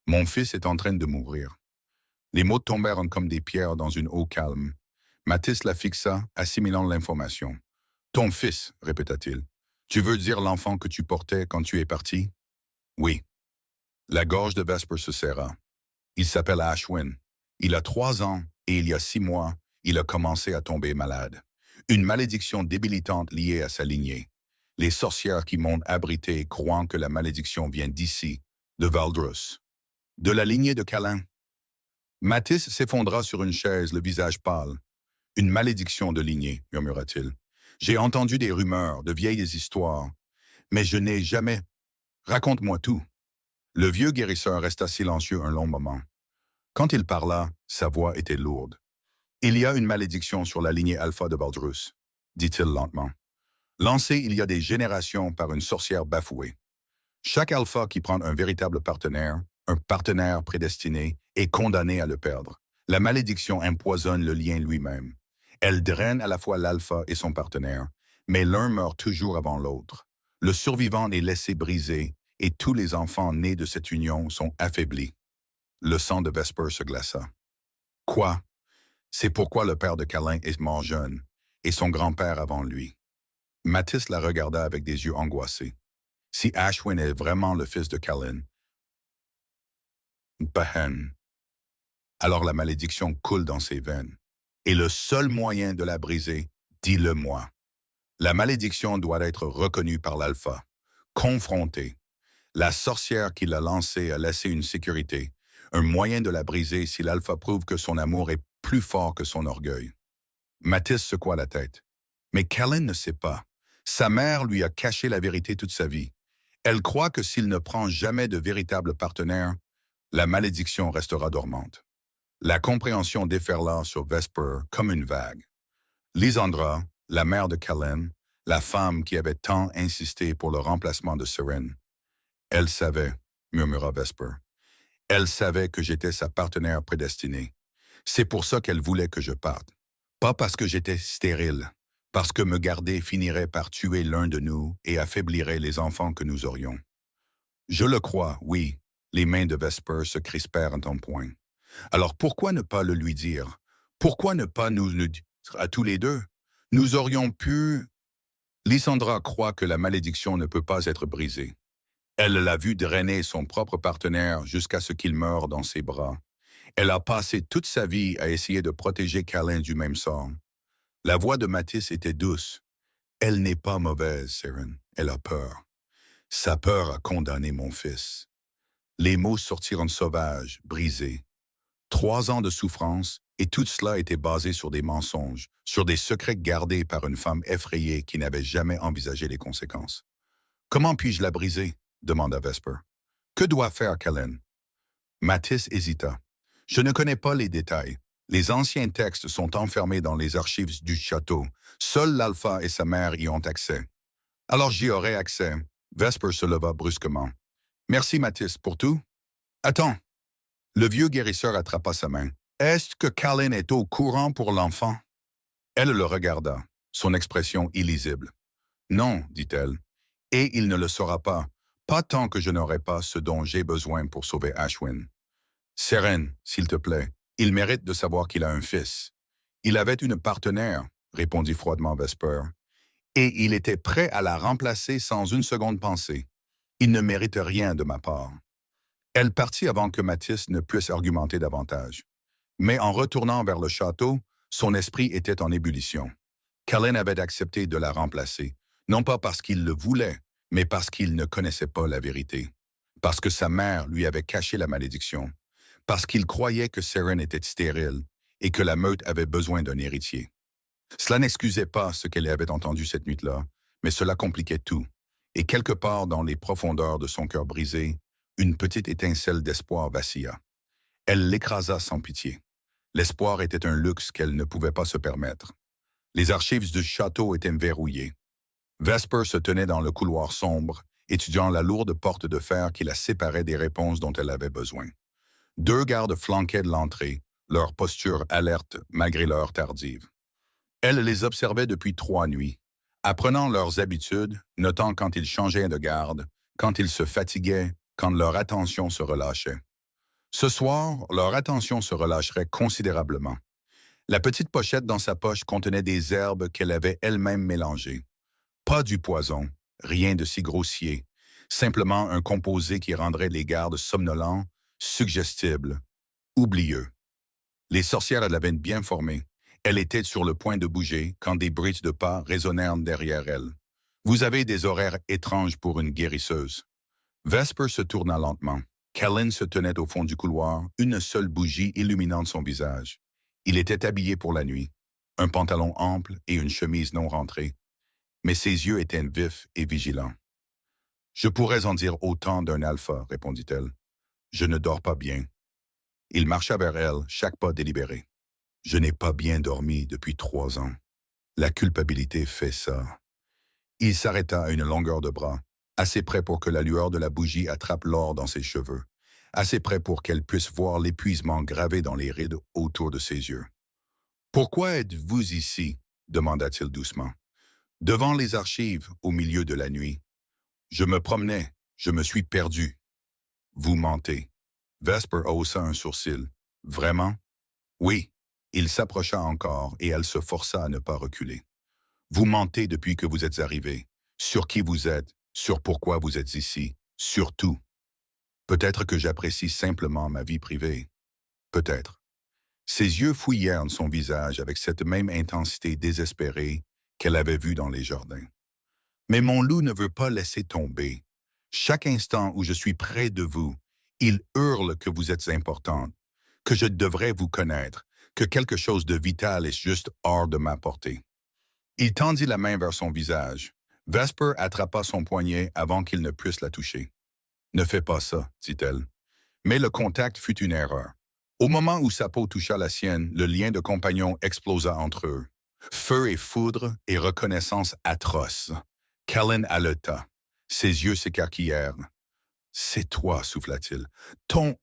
Mon fils est en train de mourir. » Les mots tombèrent comme des pierres dans une eau calme. Matisse la fixa, assimilant l'information. « Ton fils, répéta-t-il. Tu veux dire l'enfant que tu portais quand tu es parti? » « Oui. » La gorge de Vesper se serra. « Il s'appelle Ashwin. Il a 3 ans et il y a 6 mois, il a commencé à tomber malade. Une malédiction débilitante liée à sa lignée. Les sorcières qui m'ont abrité croient que la malédiction vient d'ici, de Valdros. De la lignée de Calin. » Matisse s'effondra sur une chaise, le visage pâle. « Une malédiction de lignée, murmura-t-il. J'ai entendu des rumeurs, de vieilles histoires, mais je n'ai jamais... Raconte-moi tout. » Le vieux guérisseur resta silencieux un long moment. Quand il parla, sa voix était lourde. « Il y a une malédiction sur la lignée alpha de Valdrus, dit-il lentement. Lancée il y a des générations par une sorcière bafouée. Chaque alpha qui prend un véritable partenaire, un partenaire prédestiné, est condamné à le perdre. La malédiction empoisonne le lien lui-même. Elle draine à la fois l'alpha et son partenaire, mais l'un meurt toujours avant l'autre. Le survivant est laissé briser, et tous les enfants nés de cette union sont affaiblis. » Le sang de Vesper se glaça. « Quoi? C'est pourquoi le père de Calin est mort jeune, et son grand-père avant lui. » Matisse la regarda avec des yeux angoissés. Si Ashwin est vraiment le fils de Calin, Pahen. Alors la malédiction coule dans ses veines. Et le seul moyen de la briser, dis-le-moi. La malédiction doit être reconnue par l'alpha, confrontée. La sorcière qui l'a lancée a laissé une sécurité, un moyen de la briser si l'alpha prouve que son amour est plus fort que son orgueil. Matisse secoua la tête. Mais Callan ne sait pas. Sa mère lui a caché la vérité toute sa vie. Elle croit que s'il ne prend jamais de véritable partenaire, la malédiction restera dormante. La compréhension déferla sur Vesper comme une vague. Lysandra, la mère de Callan, la femme qui avait tant insisté pour le remplacement de Seren. Elle savait, murmura Vesper. Elle savait que j'étais sa partenaire prédestinée. C'est pour ça qu'elle voulait que je parte. Pas parce que j'étais stérile, parce que me garder finirait par tuer l'un de nous et affaiblirait les enfants que nous aurions. Je le crois, oui. Les mains de Vesper se crispèrent en point. Alors pourquoi ne pas le lui dire? Pourquoi ne pas nous le dire à tous les deux? Nous aurions pu... Lysandra croit que la malédiction ne peut pas être brisée. Elle l'a vu drainer son propre partenaire jusqu'à ce qu'il meure dans ses bras. Elle a passé toute sa vie à essayer de protéger Callan du même sort. La voix de Matisse était douce. Elle n'est pas mauvaise, Seren. Elle a peur. Sa peur a condamné mon fils. Les mots sortirent sauvages, brisés. 3 ans de souffrance, et tout cela était basé sur des mensonges, sur des secrets gardés par une femme effrayée qui n'avait jamais envisagé les conséquences. « Comment puis-je la briser ?» demanda Vesper. « Que doit faire Callan ?» Matisse hésita. « Je ne connais pas les détails. Les anciens textes sont enfermés dans les archives du château. Seul l'alpha et sa mère y ont accès. »« Alors j'y aurai accès. » Vesper se leva brusquement. « Merci Matisse pour tout. »« Attends. » Le vieux guérisseur attrapa sa main. « Est-ce que Callan est au courant pour l'enfant? » Elle le regarda, son expression illisible. « Non, dit-elle, et il ne le saura pas tant que je n'aurai pas ce dont j'ai besoin pour sauver Ashwin. Seren, s'il te plaît, il mérite de savoir qu'il a un fils. Il avait une partenaire, répondit froidement Vesper, et il était prêt à la remplacer sans une seconde pensée. Il ne mérite rien de ma part. » Elle partit avant que Matisse ne puisse argumenter davantage. Mais en retournant vers le château, son esprit était en ébullition. Callan avait accepté de la remplacer, non pas parce qu'il le voulait, mais parce qu'il ne connaissait pas la vérité. Parce que sa mère lui avait caché la malédiction. Parce qu'il croyait que Seren était stérile et que la meute avait besoin d'un héritier. Cela n'excusait pas ce qu'elle avait entendu cette nuit-là, mais cela compliquait tout. Et quelque part dans les profondeurs de son cœur brisé, une petite étincelle d'espoir vacilla. Elle l'écrasa sans pitié. L'espoir était un luxe qu'elle ne pouvait pas se permettre. Les archives du château étaient verrouillées. Vesper se tenait dans le couloir sombre, étudiant la lourde porte de fer qui la séparait des réponses dont elle avait besoin. 2 gardes flanquaient de l'entrée, leur posture alerte malgré l'heure tardive. Elle les observait depuis 3 nuits, apprenant leurs habitudes, notant quand ils changeaient de garde, quand ils se fatiguaient, quand leur attention se relâchait. Ce soir, leur attention se relâcherait considérablement. La petite pochette dans sa poche contenait des herbes qu'elle avait elle-même mélangées. Pas du poison, rien de si grossier, simplement un composé qui rendrait les gardes somnolents, suggestibles, oublieux. Les sorcières l'avaient bien formée. Elle était sur le point de bouger quand des bruits de pas résonnèrent derrière elle. « Vous avez des horaires étranges pour une guérisseuse. » Vesper se tourna lentement. Callan se tenait au fond du couloir, une seule bougie illuminant son visage. Il était habillé pour la nuit, un pantalon ample et une chemise non rentrée. Mais ses yeux étaient vifs et vigilants. « Je pourrais en dire autant d'un alpha, » répondit-elle. « Je ne dors pas bien. » Il marcha vers elle, chaque pas délibéré. « Je n'ai pas bien dormi depuis 3 ans. La culpabilité fait ça. » Il s'arrêta à une longueur de bras, assez près pour que la lueur de la bougie attrape l'or dans ses cheveux, assez près pour qu'elle puisse voir l'épuisement gravé dans les rides autour de ses yeux. « Pourquoi êtes-vous ici ?» demanda-t-il doucement. « Devant les archives, au milieu de la nuit. Je me promenais, je me suis perdu. » « Vous mentez. » Vesper haussa un sourcil. « Vraiment? » »« Oui. » Il s'approcha encore et elle se força à ne pas reculer. « Vous mentez depuis que vous êtes arrivé. Sur qui vous êtes, sur pourquoi vous êtes ici, sur tout. » Peut-être que j'apprécie simplement ma vie privée. Peut-être. Ses yeux fouillèrent son visage avec cette même intensité désespérée qu'elle avait vue dans les jardins. Mais mon loup ne veut pas laisser tomber. Chaque instant où je suis près de vous, il hurle que vous êtes importante, que je devrais vous connaître, que quelque chose de vital est juste hors de ma portée. Il tendit la main vers son visage. Vesper attrapa son poignet avant qu'il ne puisse la toucher. « Ne fais pas ça, dit-elle. » Mais le contact fut une erreur. Au moment où sa peau toucha la sienne, le lien de compagnon explosa entre eux. Feu et foudre et reconnaissance atroce. Kellen haleta. Ses yeux s'écarquillèrent. « C'est toi, souffla-t-il. Ton... »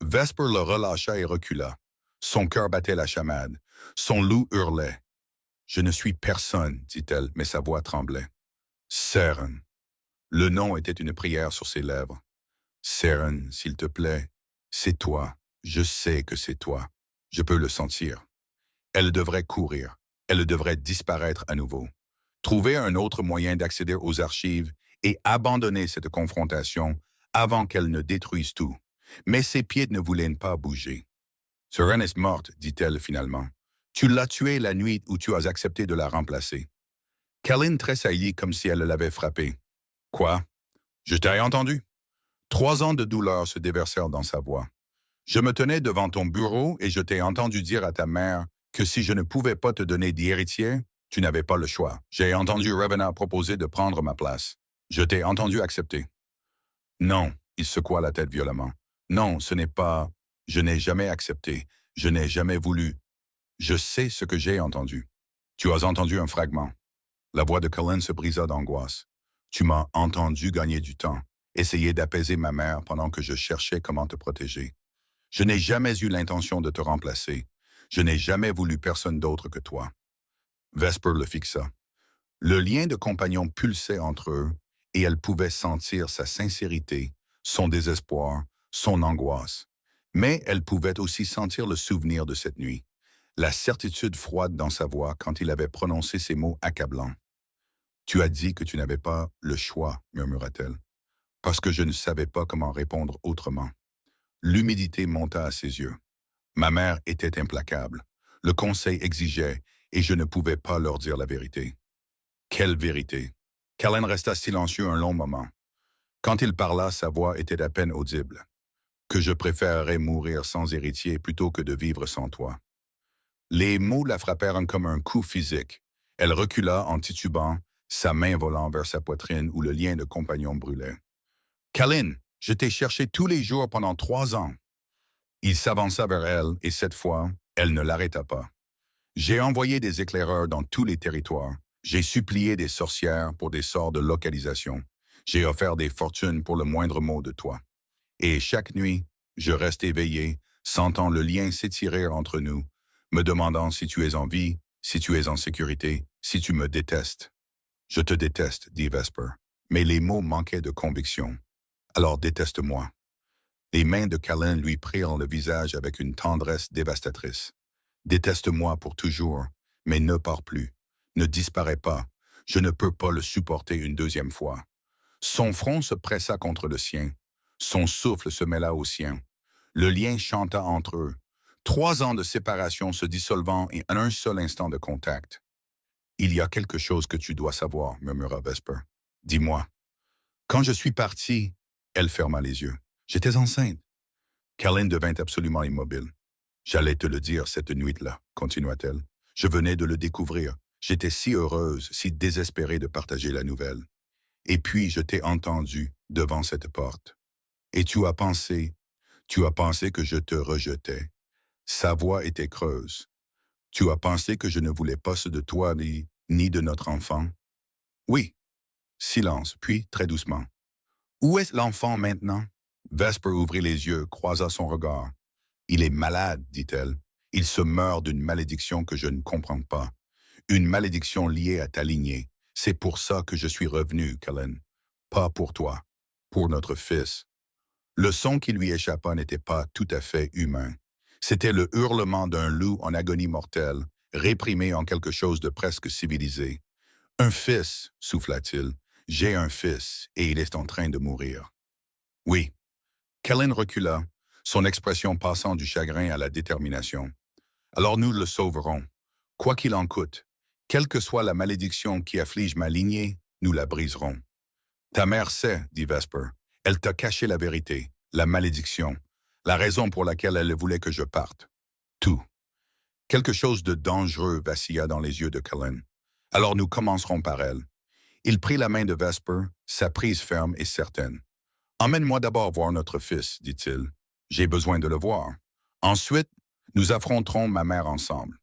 Vesper le relâcha et recula. Son cœur battait la chamade. Son loup hurlait. « Je ne suis personne, dit-elle, mais sa voix tremblait. « Seren. » Le nom était une prière sur ses lèvres. « Seren, s'il te plaît, c'est toi. Je sais que c'est toi. Je peux le sentir. » Elle devrait courir. Elle devrait disparaître à nouveau. Trouver un autre moyen d'accéder aux archives et abandonner cette confrontation avant qu'elle ne détruise tout. Mais ses pieds ne voulaient pas bouger. « Seren est morte, dit-elle finalement. Tu l'as tuée la nuit où tu as accepté de la remplacer. » Kellen tressaillit comme si elle l'avait frappé. « Quoi? Je t'ai entendu. » 3 ans de douleur se déversèrent dans sa voix. « Je me tenais devant ton bureau et je t'ai entendu dire à ta mère que si je ne pouvais pas te donner d'héritier, tu n'avais pas le choix. J'ai entendu Ravenna proposer de prendre ma place. Je t'ai entendu accepter. » « Non, » il secoua la tête violemment. « Non, ce n'est pas... Je n'ai jamais accepté. Je n'ai jamais voulu. Je sais ce que j'ai entendu. » « Tu as entendu un fragment. » La voix de Cullen se brisa d'angoisse. « Tu m'as entendu gagner du temps, essayer d'apaiser ma mère pendant que je cherchais comment te protéger. Je n'ai jamais eu l'intention de te remplacer. Je n'ai jamais voulu personne d'autre que toi. » Vesper le fixa. Le lien de compagnon pulsait entre eux et elle pouvait sentir sa sincérité, son désespoir, son angoisse. Mais elle pouvait aussi sentir le souvenir de cette nuit, la certitude froide dans sa voix quand il avait prononcé ces mots accablants. « Tu as dit que tu n'avais pas le choix, murmura-t-elle, parce que je ne savais pas comment répondre autrement. » L'humidité monta à ses yeux. Ma mère était implacable. Le conseil exigeait, et je ne pouvais pas leur dire la vérité. Quelle vérité? Kellen resta silencieux un long moment. Quand il parla, sa voix était à peine audible. « Que je préférerais mourir sans héritier plutôt que de vivre sans toi. » Les mots la frappèrent comme un coup physique. Elle recula en titubant, sa main volant vers sa poitrine où le lien de compagnon brûlait. « Kellen, je t'ai cherché tous les jours pendant 3 ans. » Il s'avança vers elle et cette fois, elle ne l'arrêta pas. « J'ai envoyé des éclaireurs dans tous les territoires. J'ai supplié des sorcières pour des sorts de localisation. J'ai offert des fortunes pour le moindre mot de toi. Et chaque nuit, je reste éveillé, sentant le lien s'étirer entre nous, me demandant si tu es en vie, si tu es en sécurité, si tu me détestes. »« Je te déteste, dit Vesper, mais les mots manquaient de conviction. Alors déteste-moi. » Les mains de Kellen lui prirent le visage avec une tendresse dévastatrice. « Déteste-moi pour toujours, mais ne pars plus. Ne disparais pas. Je ne peux pas le supporter une deuxième fois. » Son front se pressa contre le sien. Son souffle se mêla au sien. Le lien chanta entre eux. 3 ans de séparation se dissolvant en un seul instant de contact. « Il y a quelque chose que tu dois savoir, » murmura Vesper. « Dis-moi. » Quand je suis parti, elle ferma les yeux. J'étais enceinte. Kellen devint absolument immobile. « J'allais te le dire cette nuit-là, » continua-t-elle. « Je venais de le découvrir. J'étais si heureuse, si désespérée de partager la nouvelle. Et puis je t'ai entendu devant cette porte. Et tu as pensé que je te rejetais. » Sa voix était creuse. « Tu as pensé que je ne voulais pas ce de toi ni de notre enfant. » « Oui. » Silence, puis très doucement. « Où est l'enfant maintenant? » Vesper ouvrit les yeux, croisa son regard. « Il est malade, dit-elle. Il se meurt d'une malédiction que je ne comprends pas. Une malédiction liée à ta lignée. C'est pour ça que je suis revenu, Kellen. Pas pour toi, pour notre fils. » Le son qui lui échappa n'était pas tout à fait humain. C'était le hurlement d'un loup en agonie mortelle, réprimé en quelque chose de presque civilisé. « Un fils, souffla-t-il. J'ai un fils, et il est en train de mourir. » « Oui, Kellen recula, son expression passant du chagrin à la détermination. Alors nous le sauverons, quoi qu'il en coûte. Quelle que soit la malédiction qui afflige ma lignée, nous la briserons. Ta mère sait, dit Vesper. Elle t'a caché la vérité, la malédiction, la raison pour laquelle elle voulait que je parte. Tout. Quelque chose de dangereux vacilla dans les yeux de Kellen. Alors nous commencerons par elle. Il prit la main de Vesper, sa prise ferme et certaine. Emmène-moi d'abord voir notre fils, dit-il. J'ai besoin de le voir. Ensuite, nous affronterons ma mère ensemble.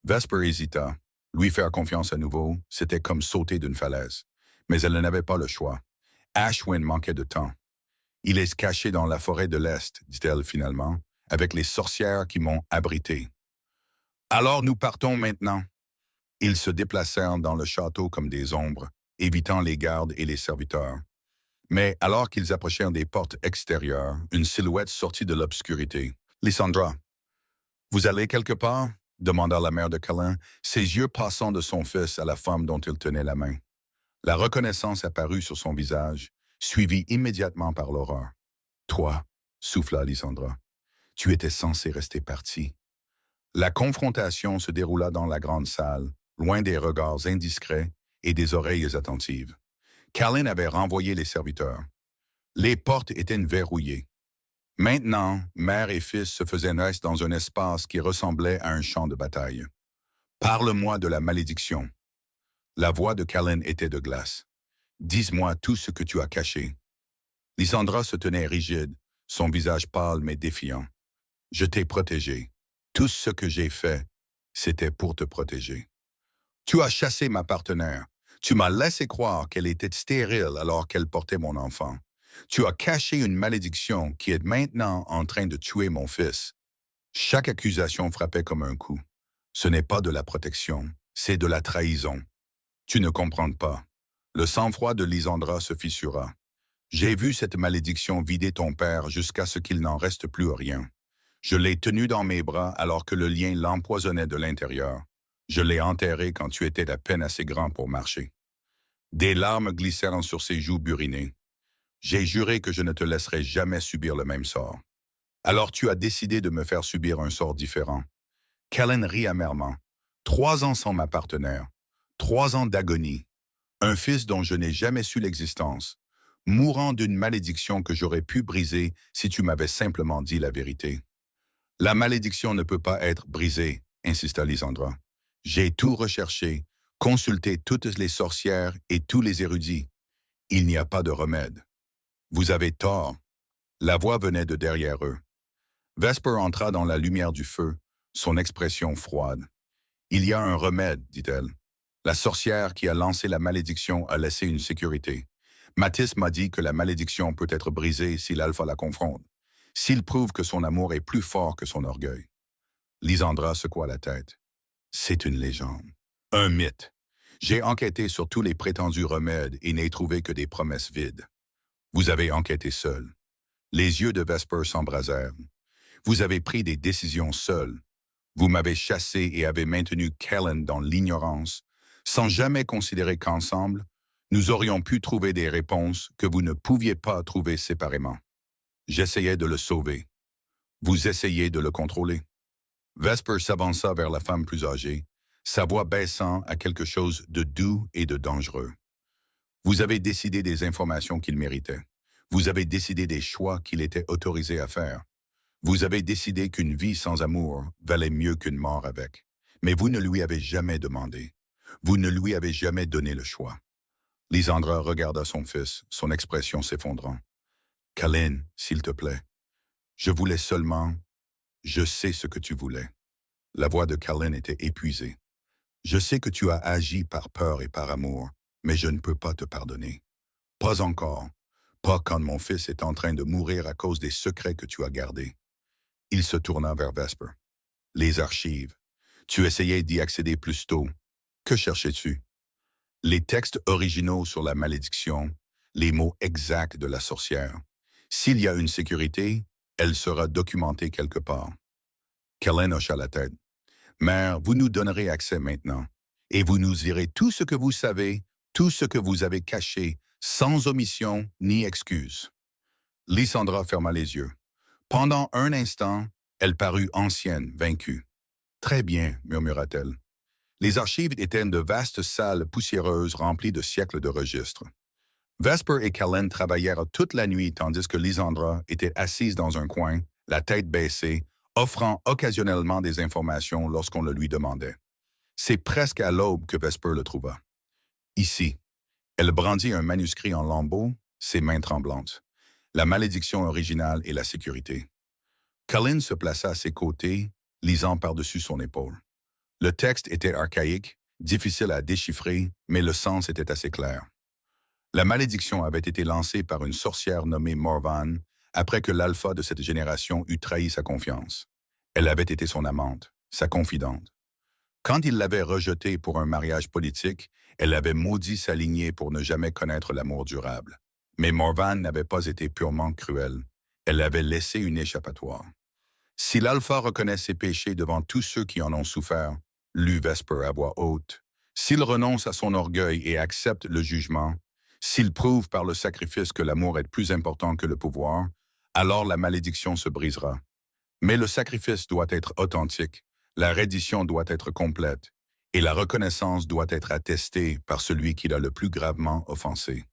Vesper hésita. Lui faire confiance à nouveau, c'était comme sauter d'une falaise. Mais elle n'avait pas le choix. Ashwin manquait de temps. Il est caché dans la forêt de l'Est, dit-elle finalement, avec les sorcières qui m'ont abrité. Alors nous partons maintenant. Ils se déplacèrent dans le château comme des ombres, évitant les gardes et les serviteurs. Mais alors qu'ils approchèrent des portes extérieures, une silhouette sortit de l'obscurité. « Lysandra, vous allez quelque part ?» demanda la mère de Kellen, ses yeux passant de son fils à la femme dont il tenait la main. La reconnaissance apparut sur son visage, suivie immédiatement par l'horreur. « Toi, » souffla Lysandra, « tu étais censé rester parti. » La confrontation se déroula dans la grande salle, loin des regards indiscrets et des oreilles attentives. Kellen avait renvoyé les serviteurs. Les portes étaient verrouillées. Maintenant, mère et fils se faisaient naître dans un espace qui ressemblait à un champ de bataille. « Parle-moi de la malédiction. » La voix de Kellen était de glace. « Dis-moi tout ce que tu as caché. » Lysandra se tenait rigide, son visage pâle mais défiant. « Je t'ai protégé. Tout ce que j'ai fait, c'était pour te protéger. Tu as chassé ma partenaire. Tu m'as laissé croire qu'elle était stérile alors qu'elle portait mon enfant. Tu as caché une malédiction qui est maintenant en train de tuer mon fils. » Chaque accusation frappait comme un coup. Ce n'est pas de la protection, c'est de la trahison. Tu ne comprends pas. Le sang-froid de Lysandra se fissura. J'ai vu cette malédiction vider ton père jusqu'à ce qu'il n'en reste plus rien. Je l'ai tenu dans mes bras alors que le lien l'empoisonnait de l'intérieur. Je l'ai enterré quand tu étais à peine assez grand pour marcher. Des larmes glissèrent sur ses joues burinées. J'ai juré que je ne te laisserai jamais subir le même sort. Alors tu as décidé de me faire subir un sort différent. Kellen rit amèrement. 3 ans sans ma partenaire. 3 ans d'agonie. Un fils dont je n'ai jamais su l'existence. Mourant d'une malédiction que j'aurais pu briser si tu m'avais simplement dit la vérité. La malédiction ne peut pas être brisée, insista Lysandra. J'ai tout recherché, consulté toutes les sorcières et tous les érudits. Il n'y a pas de remède. Vous avez tort. La voix venait de derrière eux. Vesper entra dans la lumière du feu, son expression froide. Il y a un remède, dit-elle. La sorcière qui a lancé la malédiction a laissé une sécurité. Mathis m'a dit que la malédiction peut être brisée si l'alpha la confronte, s'il prouve que son amour est plus fort que son orgueil. Lysandra secoua la tête. C'est une légende. Un mythe. J'ai enquêté sur tous les prétendus remèdes et n'ai trouvé que des promesses vides. Vous avez enquêté seul. Les yeux de Vesper s'embrasèrent. Vous avez pris des décisions seul. Vous m'avez chassé et avez maintenu Kellen dans l'ignorance, sans jamais considérer qu'ensemble, nous aurions pu trouver des réponses que vous ne pouviez pas trouver séparément. J'essayais de le sauver. Vous essayez de le contrôler. Vesper s'avança vers la femme plus âgée, sa voix baissant à quelque chose de doux et de dangereux. Vous avez décidé des informations qu'il méritait. Vous avez décidé des choix qu'il était autorisé à faire. Vous avez décidé qu'une vie sans amour valait mieux qu'une mort avec. Mais vous ne lui avez jamais demandé. Vous ne lui avez jamais donné le choix. Lysandra regarda son fils, son expression s'effondrant. « Kellen, s'il te plaît. Je voulais seulement... Je sais ce que tu voulais. » La voix de Kellen était épuisée. « Je sais que tu as agi par peur et par amour, mais je ne peux pas te pardonner. Pas encore. Pas quand mon fils est en train de mourir à cause des secrets que tu as gardés. » Il se tourna vers Vesper. « Les archives. Tu essayais d'y accéder plus tôt. Que cherchais-tu? » Les textes originaux sur la malédiction, les mots exacts de la sorcière. S'il y a une sécurité, elle sera documentée quelque part. Kellen hocha la tête. « Mère, vous nous donnerez accès maintenant, et vous nous direz tout ce que vous savez, tout ce que vous avez caché, sans omission ni excuse. » Lysandra ferma les yeux. Pendant un instant, elle parut ancienne, vaincue. Très bien, murmura-t-elle. Les archives étaient de vastes salles poussiéreuses remplies de siècles de registres. Vesper et Callen travaillèrent toute la nuit tandis que Lysandra était assise dans un coin, la tête baissée, offrant occasionnellement des informations lorsqu'on le lui demandait. C'est presque à l'aube que Vesper le trouva. Ici. Elle brandit un manuscrit en lambeaux, ses mains tremblantes. La malédiction originale et la sécurité. Callen se plaça à ses côtés, lisant par-dessus son épaule. Le texte était archaïque, difficile à déchiffrer, mais le sens était assez clair. La malédiction avait été lancée par une sorcière nommée Morvan après que l'alpha de cette génération eut trahi sa confiance. Elle avait été son amante, sa confidente. Quand il l'avait rejetée pour un mariage politique, elle avait maudit sa lignée pour ne jamais connaître l'amour durable. Mais Morvan n'avait pas été purement cruelle. Elle avait laissé une échappatoire. Si l'alpha reconnaît ses péchés devant tous ceux qui en ont souffert, lut Vesper à voix haute, s'il renonce à son orgueil et accepte le jugement, s'il prouve par le sacrifice que l'amour est plus important que le pouvoir, alors la malédiction se brisera. Mais le sacrifice doit être authentique, la reddition doit être complète, et la reconnaissance doit être attestée par celui qui l'a le plus gravement offensé.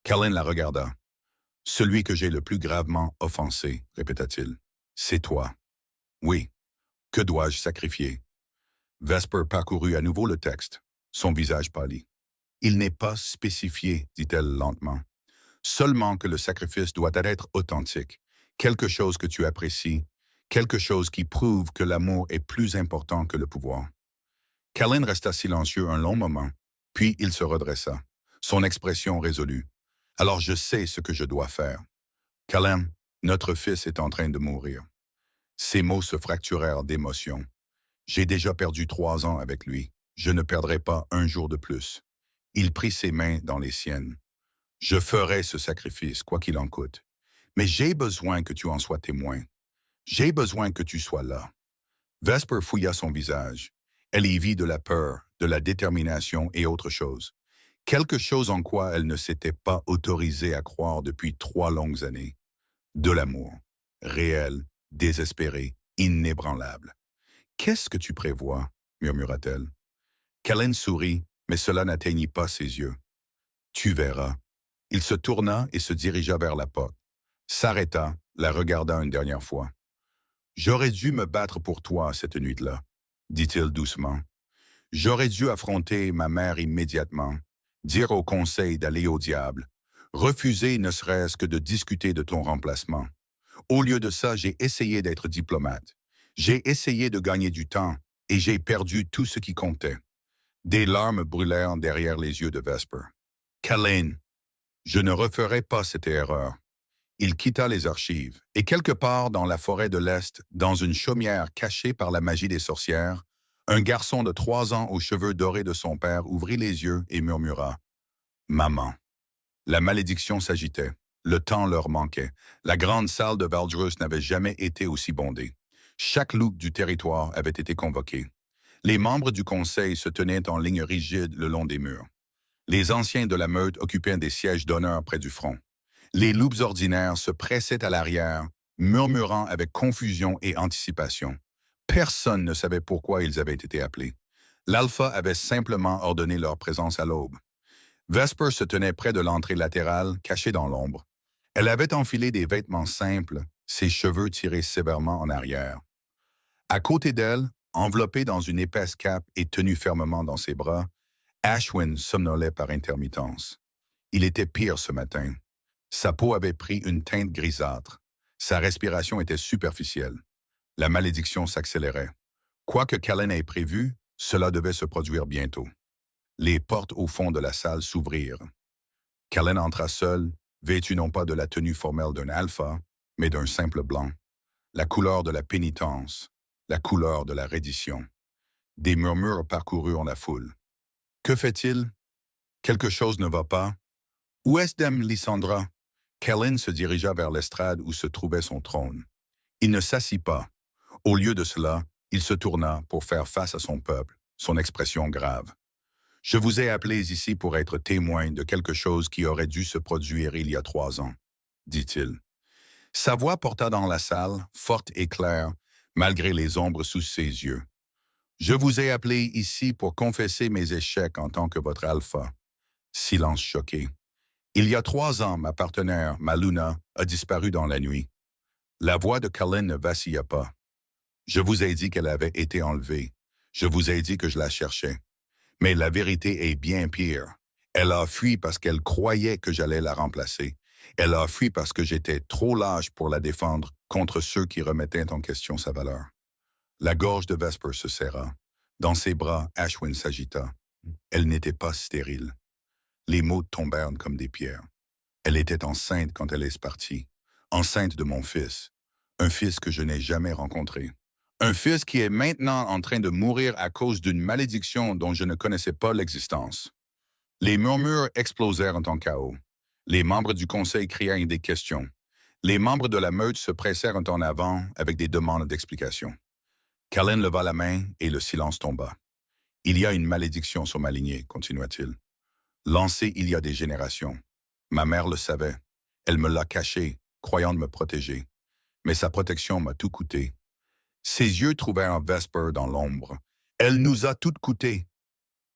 Callen la regarda. « Celui que j'ai le plus gravement offensé, répéta-t-il, c'est toi. Oui. Que dois-je sacrifier? » Vesper parcourut à nouveau le texte. Son visage pâlit. « Il n'est pas spécifié, dit-elle lentement. Seulement que le sacrifice doit être authentique, quelque chose que tu apprécies, quelque chose qui prouve que l'amour est plus important que le pouvoir. » Callen resta silencieux un long moment, puis il se redressa, son expression résolue. « Alors je sais ce que je dois faire. Callen, notre fils est en train de mourir. » Ses mots se fracturèrent d'émotion. « J'ai déjà perdu 3 ans avec lui. Je ne perdrai pas un jour de plus. » Il prit ses mains dans les siennes. « Je ferai ce sacrifice, quoi qu'il en coûte. Mais j'ai besoin que tu en sois témoin. J'ai besoin que tu sois là. » Vesper fouilla son visage. Elle y vit de la peur, de la détermination et autre chose. Quelque chose en quoi elle ne s'était pas autorisée à croire depuis 3 longues années. De l'amour. Réel, désespéré, inébranlable. « Qu'est-ce que tu prévois? » murmura-t-elle. Callen sourit, mais cela n'atteignit pas ses yeux. « Tu verras. » Il se tourna et se dirigea vers la porte. S'arrêta, la regarda une dernière fois. « J'aurais dû me battre pour toi cette nuit-là, » dit-il doucement. « J'aurais dû affronter ma mère immédiatement, dire au conseil d'aller au diable, refuser ne serait-ce que de discuter de ton remplacement. Au lieu de ça, j'ai essayé d'être diplomate. J'ai essayé de gagner du temps et j'ai perdu tout ce qui comptait. » Des larmes brûlèrent derrière les yeux de Vesper. « Callen, je ne referai pas cette erreur. » Il quitta les archives, et quelque part dans la forêt de l'Est, dans une chaumière cachée par la magie des sorcières, un garçon de 3 ans aux cheveux dorés de son père ouvrit les yeux et murmura « Maman ». La malédiction s'agitait. Le temps leur manquait. La grande salle de Valdrus n'avait jamais été aussi bondée. Chaque loup du territoire avait été convoqué. Les membres du conseil se tenaient en ligne rigide le long des murs. Les anciens de la meute occupaient des sièges d'honneur près du front. Les loups ordinaires se pressaient à l'arrière, murmurant avec confusion et anticipation. Personne ne savait pourquoi ils avaient été appelés. L'alpha avait simplement ordonné leur présence à l'aube. Vesper se tenait près de l'entrée latérale, cachée dans l'ombre. Elle avait enfilé des vêtements simples, ses cheveux tirés sévèrement en arrière. À côté d'elle, enveloppé dans une épaisse cape et tenu fermement dans ses bras, Ashwin somnolait par intermittence. Il était pire ce matin. Sa peau avait pris une teinte grisâtre. Sa respiration était superficielle. La malédiction s'accélérait. Quoi que Callen ait prévu, cela devait se produire bientôt. Les portes au fond de la salle s'ouvrirent. Callen entra seul, vêtu non pas de la tenue formelle d'un alpha, mais d'un simple blanc. La couleur de la pénitence, la couleur de la reddition. Des murmures parcoururent la foule. Que fait-il? Quelque chose ne va pas. Où est-ce Dame Lysandra? Callen se dirigea vers l'estrade où se trouvait son trône. Il ne s'assit pas. Au lieu de cela, il se tourna pour faire face à son peuple, son expression grave. « Je vous ai appelés ici pour être témoin de quelque chose qui aurait dû se produire il y a 3 ans, dit-il. Sa voix porta dans la salle, forte et claire, malgré les ombres sous ses yeux. Je vous ai appelé ici pour confesser mes échecs en tant que votre alpha. Silence choqué. Il y a 3 ans, ma partenaire, ma Luna, a disparu dans la nuit. La voix de Colin ne vacilla pas. Je vous ai dit qu'elle avait été enlevée. Je vous ai dit que je la cherchais. Mais la vérité est bien pire. Elle a fui parce qu'elle croyait que j'allais la remplacer. Elle a fui parce que j'étais trop lâche pour la défendre contre ceux qui remettaient en question sa valeur. La gorge de Vesper se serra. Dans ses bras, Ashwin s'agita. Elle n'était pas stérile. Les mots tombèrent comme des pierres. Elle était enceinte quand elle est partie. Enceinte de mon fils. Un fils que je n'ai jamais rencontré. Un fils qui est maintenant en train de mourir à cause d'une malédiction dont je ne connaissais pas l'existence. Les murmures explosèrent en chaos. Les membres du conseil crièrent des questions. Les membres de la meute se pressèrent en avant avec des demandes d'explication. Callen leva la main et le silence tomba. « Il y a une malédiction sur ma lignée, continua-t-il. Lancée il y a des générations. Ma mère le savait. Elle me l'a caché, croyant de me protéger. Mais sa protection m'a tout coûté. Ses yeux trouvèrent Vesper dans l'ombre. Elle nous a tout coûté.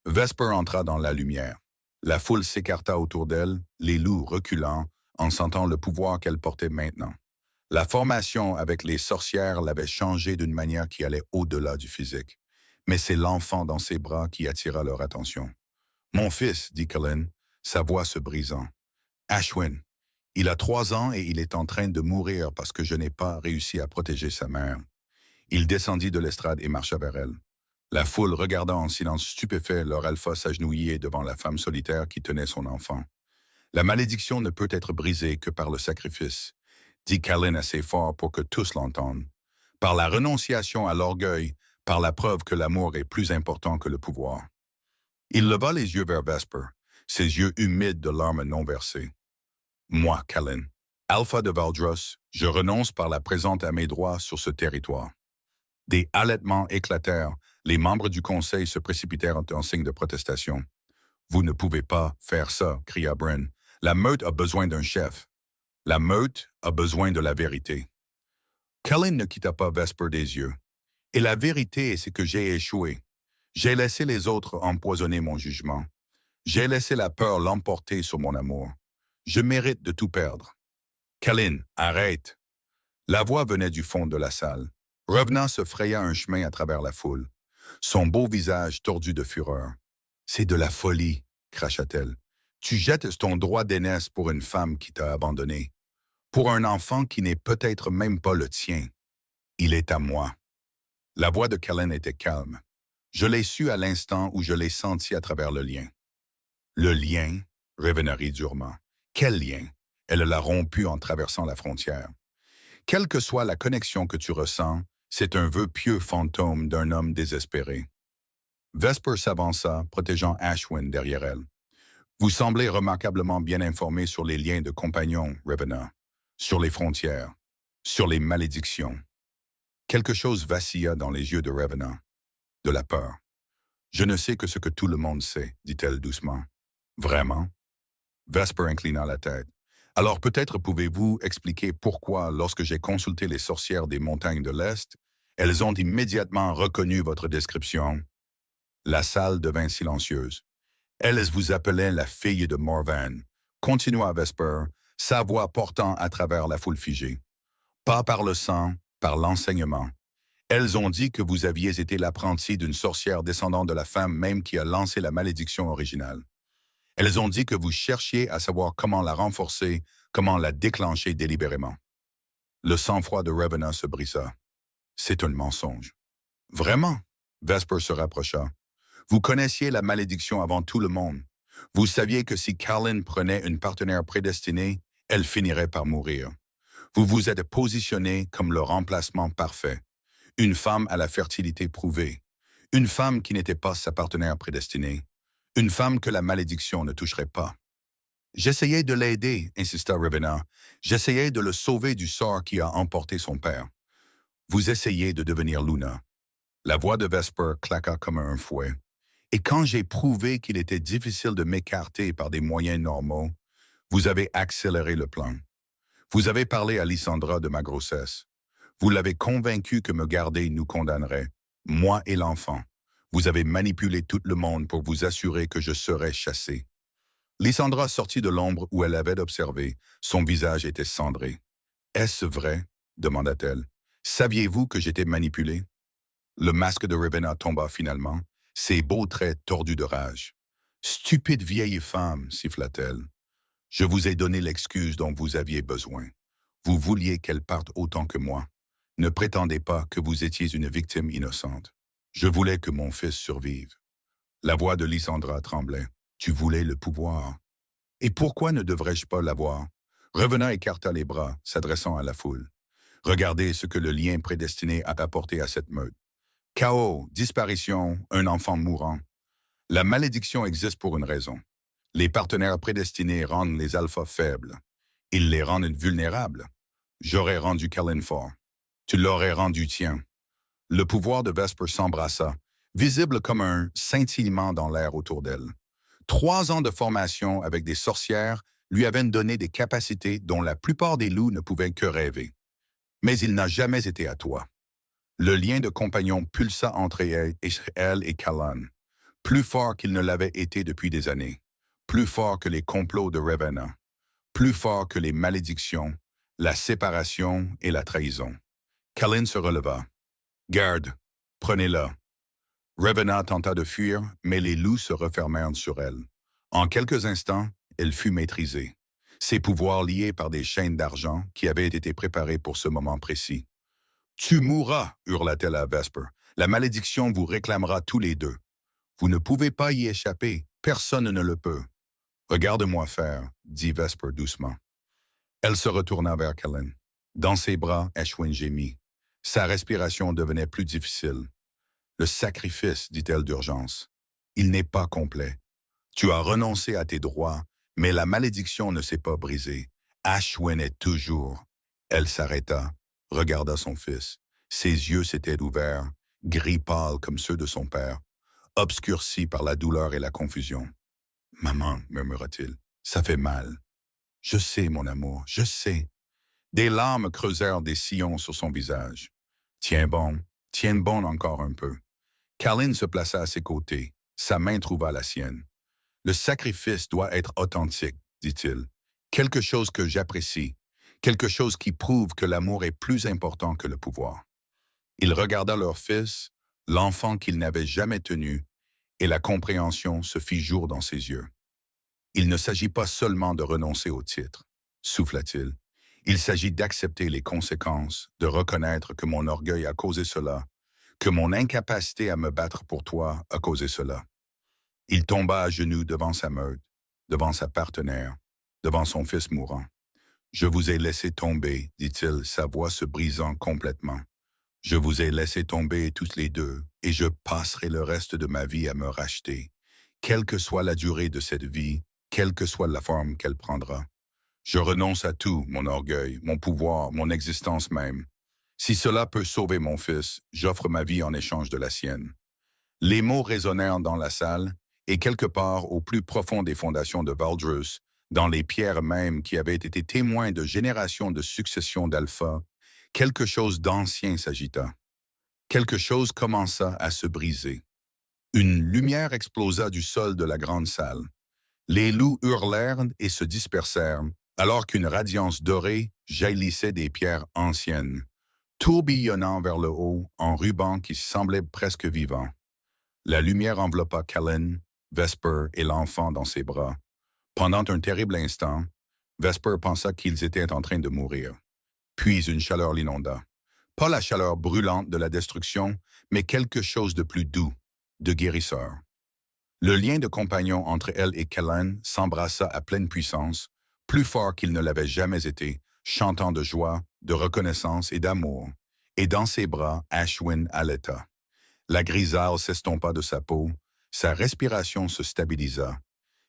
Vesper entra dans la lumière. La foule s'écarta autour d'elle, les loups reculant, en sentant le pouvoir qu'elle portait maintenant. La formation avec les sorcières l'avait changée d'une manière qui allait au-delà du physique. Mais c'est l'enfant dans ses bras qui attira leur attention. « Mon fils, dit Colin, sa voix se brisant. Ashwin, il a 3 ans et il est en train de mourir parce que je n'ai pas réussi à protéger sa mère. » Il descendit de l'estrade et marcha vers elle. La foule regarda en silence stupéfait leur alpha s'agenouiller devant la femme solitaire qui tenait son enfant. « La malédiction ne peut être brisée que par le sacrifice, dit Colin assez fort pour que tous l'entendent. Par la renonciation à l'orgueil, par la preuve que l'amour est plus important que le pouvoir. Il leva les yeux vers Vesper, ses yeux humides de larmes non versées. « Moi, Colin, Alpha de Valdros, je renonce par la présente à mes droits sur ce territoire. » Des halètements éclatèrent, les membres du conseil se précipitèrent en signe de protestation. « Vous ne pouvez pas faire ça, cria Bren. La meute a besoin d'un chef. La meute a besoin de la vérité. » Colin ne quitta pas Vesper des yeux. « Et la vérité, c'est que j'ai échoué. J'ai laissé les autres empoisonner mon jugement. J'ai laissé la peur l'emporter sur mon amour. Je mérite de tout perdre. »« Colin, arrête !» La voix venait du fond de la salle. Revenant se fraya un chemin à travers la foule, son beau visage tordu de fureur. « C'est de la folie, cracha-t-elle. Tu jettes ton droit d'aînesse pour une femme qui t'a abandonné. Pour un enfant qui n'est peut-être même pas le tien. Il est à moi. » La voix de Colin était calme. Je l'ai su à l'instant où je l'ai senti à travers le lien. Le lien, Ravenna rit durement. Quel lien? Elle l'a rompu en traversant la frontière. Quelle que soit la connexion que tu ressens, c'est un vœu pieux fantôme d'un homme désespéré. Vesper s'avança, protégeant Ashwin derrière elle. Vous semblez remarquablement bien informé sur les liens de compagnons, Ravenna, sur les frontières, sur les malédictions. Quelque chose vacilla dans les yeux de Ravenna. De la peur. Je ne sais que ce que tout le monde sait, dit-elle doucement. Vraiment? Vesper inclina la tête. Alors peut-être pouvez-vous expliquer pourquoi, lorsque j'ai consulté les sorcières des montagnes de l'Est, elles ont immédiatement reconnu votre description. La salle devint silencieuse. Elles vous appelaient la fille de Morvan, continua Vesper, sa voix portant à travers la foule figée. Pas par le sang, par l'enseignement. Elles ont dit que vous aviez été l'apprenti d'une sorcière descendante de la femme même qui a lancé la malédiction originale. Elles ont dit que vous cherchiez à savoir comment la renforcer, comment la déclencher délibérément. Le sang-froid de Ravenna se brisa. C'est un mensonge. Vraiment? Vesper se rapprocha. Vous connaissiez la malédiction avant tout le monde. Vous saviez que si Colin prenait une partenaire prédestinée, elle finirait par mourir. Vous vous êtes positionné comme le remplacement parfait. Une femme à la fertilité prouvée. Une femme qui n'était pas sa partenaire prédestinée. Une femme que la malédiction ne toucherait pas. J'essayais de l'aider, insista Ravenna. J'essayais de le sauver du sort qui a emporté son père. Vous essayez de devenir Luna. La voix de Vesper claqua comme un fouet. Et quand j'ai prouvé qu'il était difficile de m'écarter par des moyens normaux, vous avez accéléré le plan. Vous avez parlé à Lysandra de ma grossesse. Vous l'avez convaincue que me garder nous condamnerait, moi et l'enfant. Vous avez manipulé tout le monde pour vous assurer que je serais chassé. Lysandra sortit de l'ombre où elle avait observé. Son visage était cendré. « Est-ce vrai ?» demanda-t-elle. « Saviez-vous que j'étais manipulé ?» Le masque de Ravenna tomba finalement, ses beaux traits tordus de rage. « Stupide vieille femme !» siffla-t-elle. « Je vous ai donné l'excuse dont vous aviez besoin. Vous vouliez qu'elle parte autant que moi. Ne prétendez pas que vous étiez une victime innocente. Je voulais que mon fils survive. » La voix de Lysandra tremblait. « Tu voulais le pouvoir. Et pourquoi ne devrais-je pas l'avoir ?» Ravenna écarta les bras, s'adressant à la foule. « Regardez ce que le lien prédestiné a apporté à cette meute. Chaos, disparition, un enfant mourant. La malédiction existe pour une raison. Les partenaires prédestinés rendent les alphas faibles. Ils les rendent vulnérables. J'aurais rendu Kellen fort. Tu l'aurais rendu tien. » Le pouvoir de Vesper s'embrassa, visible comme un scintillement dans l'air autour d'elle. 3 ans de formation avec des sorcières lui avaient donné des capacités dont la plupart des loups ne pouvaient que rêver. Mais il n'a jamais été à toi. Le lien de compagnon pulsa entre elle et Callan, plus fort qu'il ne l'avait été depuis des années, plus fort que les complots de Ravenna, plus fort que les malédictions, la séparation et la trahison. Callan se releva. « Garde, prenez-la. » Ravenna tenta de fuir, mais les loups se refermèrent sur elle. En quelques instants, elle fut maîtrisée, ses pouvoirs liés par des chaînes d'argent qui avaient été préparées pour ce moment précis. « Tu mourras !» hurla-t-elle à Vesper. « La malédiction vous réclamera tous les deux. Vous ne pouvez pas y échapper. Personne ne le peut. »« Regarde-moi faire, » dit Vesper doucement. Elle se retourna vers Callan. Dans ses bras, Ashwin gémit. Sa respiration devenait plus difficile. « Le sacrifice, dit-elle d'urgence. Il n'est pas complet. Tu as renoncé à tes droits, mais la malédiction ne s'est pas brisée. Ashwin est toujours. » Elle s'arrêta, regarda son fils. Ses yeux s'étaient ouverts, gris pâles comme ceux de son père, obscurcis par la douleur et la confusion. « Maman, murmura-t-il, ça fait mal. »« Je sais, mon amour, je sais. » Des larmes creusèrent des sillons sur son visage. « Tiens bon encore un peu. » Callan se plaça à ses côtés. Sa main trouva la sienne. « Le sacrifice doit être authentique, dit-il. Quelque chose que j'apprécie, quelque chose qui prouve que l'amour est plus important que le pouvoir. » Il regarda leur fils, l'enfant qu'il n'avait jamais tenu, et la compréhension se fit jour dans ses yeux. « Il ne s'agit pas seulement de renoncer au titre, souffla-t-il. Il s'agit d'accepter les conséquences, de reconnaître que mon orgueil a causé cela, que mon incapacité à me battre pour toi a causé cela. » Il tomba à genoux devant sa meute, devant sa partenaire, devant son fils mourant. « Je vous ai laissé tomber, dit-il, sa voix se brisant complètement. Je vous ai laissé tomber tous les deux, et je passerai le reste de ma vie à me racheter, quelle que soit la durée de cette vie, quelle que soit la forme qu'elle prendra. Je renonce à tout, mon orgueil, mon pouvoir, mon existence même. Si cela peut sauver mon fils, j'offre ma vie en échange de la sienne. » Les mots résonnèrent dans la salle, et quelque part au plus profond des fondations de Valdrus, dans les pierres mêmes qui avaient été témoins de générations de successions d'alpha, quelque chose d'ancien s'agita. Quelque chose commença à se briser. Une lumière explosa du sol de la grande salle. Les loups hurlèrent et se dispersèrent, alors qu'une radiance dorée jaillissait des pierres anciennes, tourbillonnant vers le haut en rubans qui semblaient presque vivants. La lumière enveloppa Callan, Vesper et l'enfant dans ses bras. Pendant un terrible instant, Vesper pensa qu'ils étaient en train de mourir. Puis une chaleur l'inonda. Pas la chaleur brûlante de la destruction, mais quelque chose de plus doux, de guérisseur. Le lien de compagnon entre elle et Callan s'embrassa à pleine puissance, plus fort qu'il ne l'avait jamais été, chantant de joie, de reconnaissance et d'amour. Et dans ses bras, Ashwin allaita. La grisaille s'estompa de sa peau, sa respiration se stabilisa.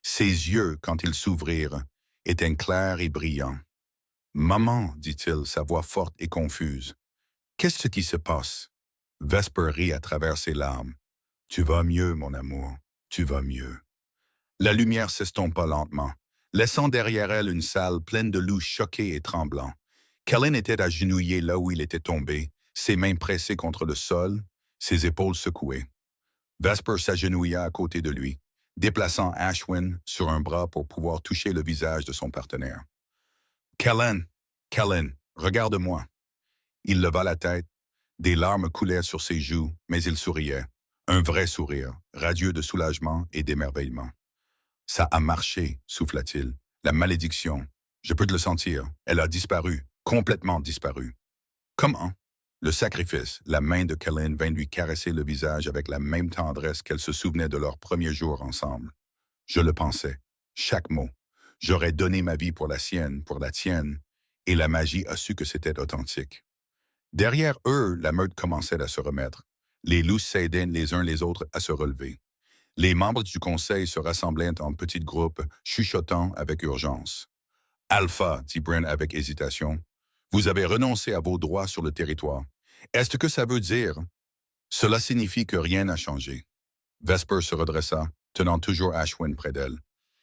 Ses yeux, quand ils s'ouvrirent, étaient clairs et brillants. « Maman, dit-il, sa voix forte et confuse. Qu'est-ce qui se passe? » Vesper rit à travers ses larmes. « Tu vas mieux, mon amour, tu vas mieux. » La lumière s'estompa lentement. laissant derrière elle une salle pleine de loups choqués et tremblants. Kellen était agenouillé là où il était tombé, ses mains pressées contre le sol, ses épaules secouées. Vesper s'agenouilla à côté de lui, déplaçant Ashwin sur un bras pour pouvoir toucher le visage de son partenaire. Kellen, Kellen, regarde-moi. Il leva la tête, des larmes coulaient sur ses joues, mais il souriait. Un vrai sourire, radieux de soulagement et d'émerveillement. Ça a marché, souffla-t-il. La malédiction, je peux te le sentir, elle a disparu, complètement disparu. Comment? Le sacrifice, la main de Kellen vint lui caresser le visage avec la même tendresse qu'elle se souvenait de leurs premiers jours ensemble. Je le pensais, chaque mot. J'aurais donné ma vie pour la sienne, pour la tienne, et la magie a su que c'était authentique. Derrière eux, la meute commençait à se remettre. Les loups s'aidaient les uns les autres à se relever. Les membres du conseil se rassemblaient en petits groupes, chuchotant avec urgence. Alpha, dit Bryn avec hésitation, vous avez renoncé à vos droits sur le territoire. Est-ce que ça veut dire? Cela signifie que rien n'a changé. Vesper se redressa, tenant toujours Ashwin près d'elle.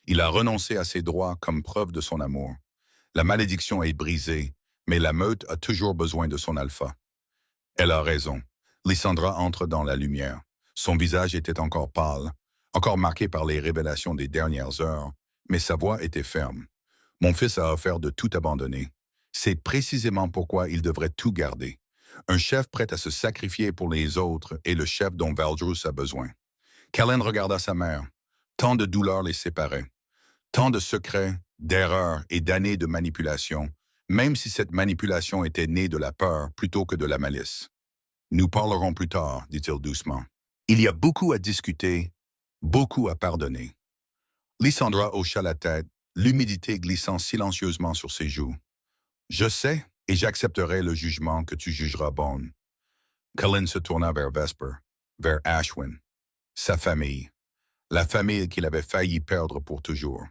Il a renoncé à ses droits comme preuve de son amour. La malédiction est brisée, mais la meute a toujours besoin de son alpha. Elle a raison. Lysandra entre dans la lumière. Son visage était encore pâle, encore marqué par les révélations des dernières heures, mais sa voix était ferme. Mon fils a offert de tout abandonner. C'est précisément pourquoi il devrait tout garder. Un chef prêt à se sacrifier pour les autres est le chef dont Valdrus a besoin. Kellen regarda sa mère. Tant de douleurs les séparaient. Tant de secrets, d'erreurs et d'années de manipulation, même si cette manipulation était née de la peur plutôt que de la malice. Nous parlerons plus tard, dit-il doucement. Il y a beaucoup à discuter, beaucoup à pardonner. Lysandra hocha la tête, l'humidité glissant silencieusement sur ses joues. Je sais, et j'accepterai le jugement que tu jugeras bonne. Kellen se tourna vers Vesper, vers Ashwin. Sa famille, la famille qu'il avait failli perdre pour toujours.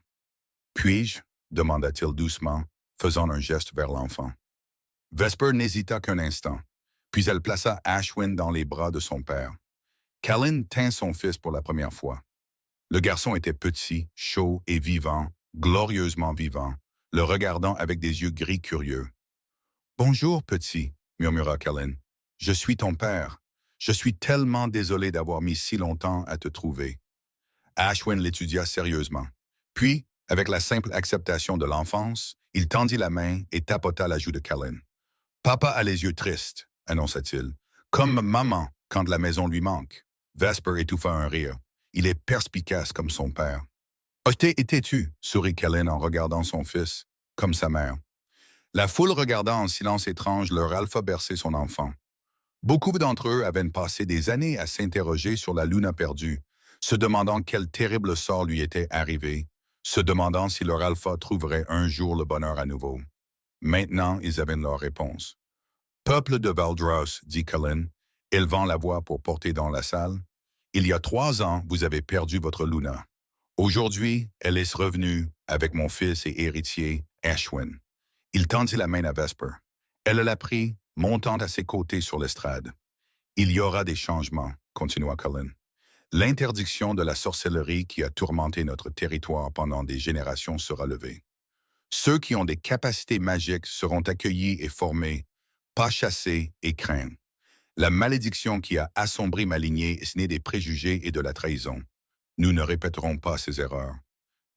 Puis-je? Demanda-t-il doucement, faisant un geste vers l'enfant. Vesper n'hésita qu'un instant, puis elle plaça Ashwin dans les bras de son père. Kellen tint son fils pour la première fois. Le garçon était petit, chaud et vivant, glorieusement vivant, le regardant avec des yeux gris curieux. « Bonjour, petit, » murmura Kellen. « Je suis ton père. Je suis tellement désolé d'avoir mis si longtemps à te trouver. » Ashwin l'étudia sérieusement. Puis, avec la simple acceptation de l'enfance, il tendit la main et tapota la joue de Kellen. « Papa a les yeux tristes, » annonça-t-il, « comme maman quand la maison lui manque. » Vesper étouffa un rire. Il est perspicace comme son père. « Oté étais-tu? » sourit Kellen en regardant son fils, comme sa mère. La foule regarda en silence étrange leur alpha bercer son enfant. Beaucoup d'entre eux avaient passé des années à s'interroger sur la Luna perdue, se demandant quel terrible sort lui était arrivé, se demandant si leur alpha trouverait un jour le bonheur à nouveau. Maintenant, ils avaient leur réponse. « Peuple de Valdros, dit Kellen, élevant la voix pour porter dans la salle, il y a 3 ans, vous avez perdu votre Luna. Aujourd'hui, elle est revenue avec mon fils et héritier, Ashwin. » Il tendit la main à Vesper. Elle l'a pris, montant à ses côtés sur l'estrade. « Il y aura des changements, » continua Kellen. « L'interdiction de la sorcellerie qui a tourmenté notre territoire pendant des générations sera levée. Ceux qui ont des capacités magiques seront accueillis et formés, pas chassés et craints. La malédiction qui a assombri ma lignée est née des préjugés et de la trahison. Nous ne répéterons pas ces erreurs. »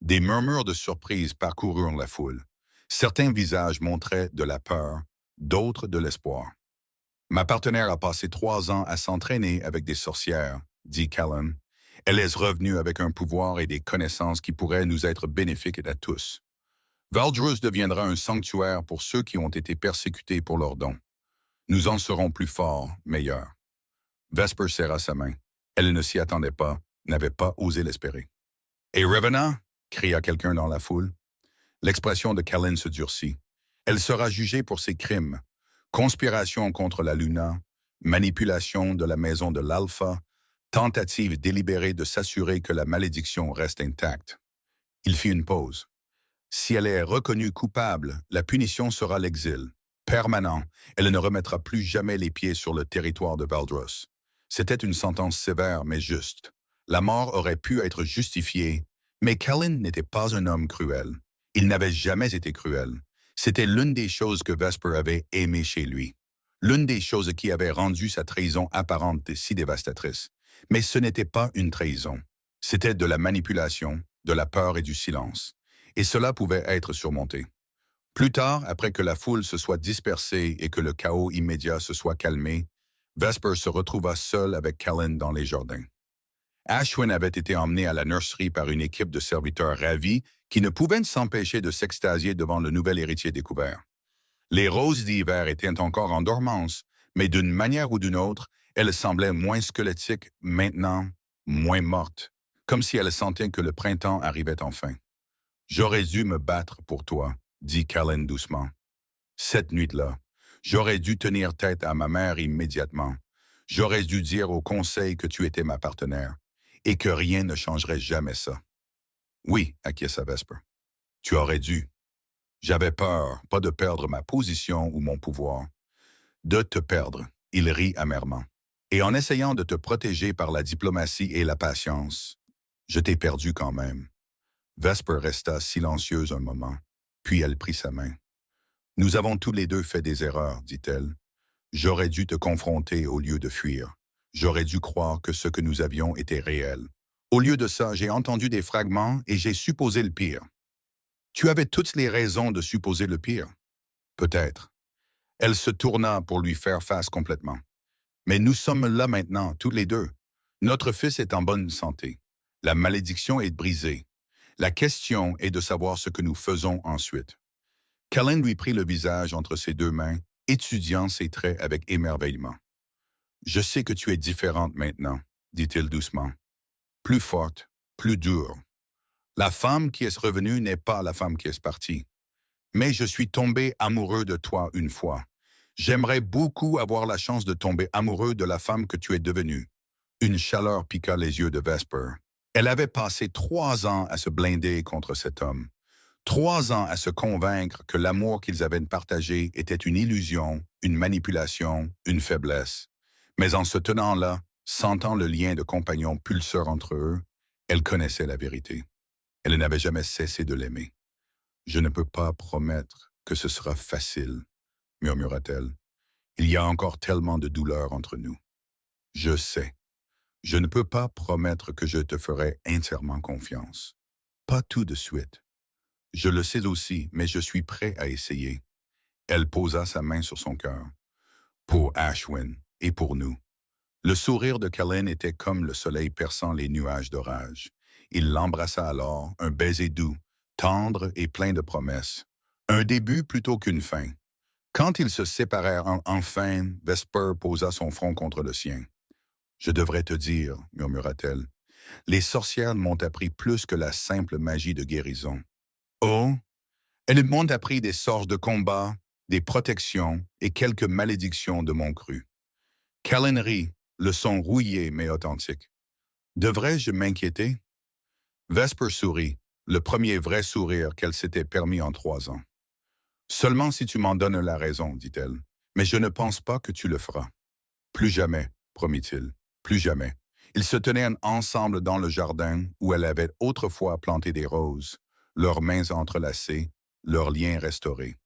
Des murmures de surprise parcoururent la foule. Certains visages montraient de la peur, d'autres de l'espoir. « Ma partenaire a passé 3 ans à s'entraîner avec des sorcières, » dit Kellen. « Elle est revenue avec un pouvoir et des connaissances qui pourraient nous être bénéfiques à tous. Valdrus deviendra un sanctuaire pour ceux qui ont été persécutés pour leurs dons. Nous en serons plus forts, meilleurs. » Vesper serra sa main. Elle ne s'y attendait pas, n'avait pas osé l'espérer. « Et Revenant ?» cria quelqu'un dans la foule. L'expression de Kellen se durcit. Elle sera jugée pour ses crimes. Conspiration contre la Luna, manipulation de la maison de l'Alpha, tentative délibérée de s'assurer que la malédiction reste intacte. Il fit une pause. Si elle est reconnue coupable, la punition sera l'exil. Permanent, elle ne remettra plus jamais les pieds sur le territoire de Valdros. C'était une sentence sévère mais juste. La mort aurait pu être justifiée, mais Kellen n'était pas un homme cruel. Il n'avait jamais été cruel. C'était l'une des choses que Vesper avait aimées chez lui. L'une des choses qui avait rendu sa trahison apparente et si dévastatrice. Mais ce n'était pas une trahison. C'était de la manipulation, de la peur et du silence. Et cela pouvait être surmonté. Plus tard, après que la foule se soit dispersée et que le chaos immédiat se soit calmé, Vesper se retrouva seul avec Callan dans les jardins. Ashwin avait été emmené à la nurserie par une équipe de serviteurs ravis qui ne pouvaient s'empêcher de s'extasier devant le nouvel héritier découvert. Les roses d'hiver étaient encore en dormance, mais d'une manière ou d'une autre, elles semblaient moins squelettiques, maintenant moins mortes, comme si elles sentaient que le printemps arrivait enfin. « J'aurais dû me battre pour toi », dit Callan doucement. « Cette nuit-là, j'aurais dû tenir tête à ma mère immédiatement. J'aurais dû dire au conseil que tu étais ma partenaire et que rien ne changerait jamais ça. » « Oui, acquiesça Vesper. Tu aurais dû. J'avais peur, pas de perdre ma position ou mon pouvoir. De te perdre, il rit amèrement. Et en essayant de te protéger par la diplomatie et la patience, je t'ai perdu quand même. » Vesper resta silencieuse un moment, puis elle prit sa main. « Nous avons tous les deux fait des erreurs, dit-elle. J'aurais dû te confronter au lieu de fuir. J'aurais dû croire que ce que nous avions était réel. Au lieu de ça, j'ai entendu des fragments et j'ai supposé le pire. Tu avais toutes les raisons de supposer le pire. Peut-être. » Elle se tourna pour lui faire face complètement. « Mais nous sommes là maintenant, tous les deux. Notre fils est en bonne santé. La malédiction est brisée. La question est de savoir ce que nous faisons ensuite. » Callan lui prit le visage entre ses deux mains, étudiant ses traits avec émerveillement. « Je sais que tu es différente maintenant, » dit-il doucement. « Plus forte, plus dure. La femme qui est revenue n'est pas la femme qui est partie. Mais je suis tombé amoureux de toi une fois. J'aimerais beaucoup avoir la chance de tomber amoureux de la femme que tu es devenue. » Une chaleur piqua les yeux de Vesper. Elle avait passé 3 ans à se blinder contre cet homme. 3 ans à se convaincre que l'amour qu'ils avaient partagé était une illusion, une manipulation, une faiblesse. Mais en se tenant là, sentant le lien de compagnon pulseur entre eux, elle connaissait la vérité. Elle n'avait jamais cessé de l'aimer. « Je ne peux pas promettre que ce sera facile, » murmura-t-elle. « Il y a encore tellement de douleur entre nous. »« Je sais. Je ne peux pas promettre que je te ferai entièrement confiance. Pas tout de suite. Je le sais aussi, mais je suis prêt à essayer. » Elle posa sa main sur son cœur. « Pour Ashwin et pour nous. » Le sourire de Callan était comme le soleil perçant les nuages d'orage. Il l'embrassa alors, un baiser doux, tendre et plein de promesses. Un début plutôt qu'une fin. Quand ils se séparèrent enfin, Vesper posa son front contre le sien. « Je devrais te dire, » murmura-t-elle, « les sorcières m'ont appris plus que la simple magie de guérison. » « Oh, elles m'ont appris des sorts de combat, des protections et quelques malédictions de mon cru. » Callan rit, le son rouillé mais authentique. « Devrais-je m'inquiéter? » Vesper sourit, le premier vrai sourire qu'elle s'était permis en 3 ans. « Seulement si tu m'en donnes la raison, dit-elle. Mais je ne pense pas que tu le feras. »« Plus jamais, promit-il, plus jamais. » Ils se tenaient ensemble dans le jardin où elle avait autrefois planté des roses, leurs mains entrelacées, leurs liens restaurés.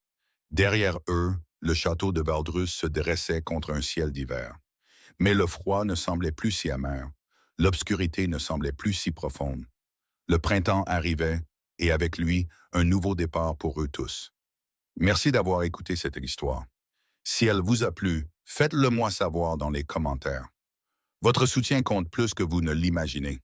Derrière eux, le château de Valdrus se dressait contre un ciel d'hiver. Mais le froid ne semblait plus si amer, l'obscurité ne semblait plus si profonde. Le printemps arrivait, et avec lui, un nouveau départ pour eux tous. Merci d'avoir écouté cette histoire. Si elle vous a plu, faites-le moi savoir dans les commentaires. Votre soutien compte plus que vous ne l'imaginez.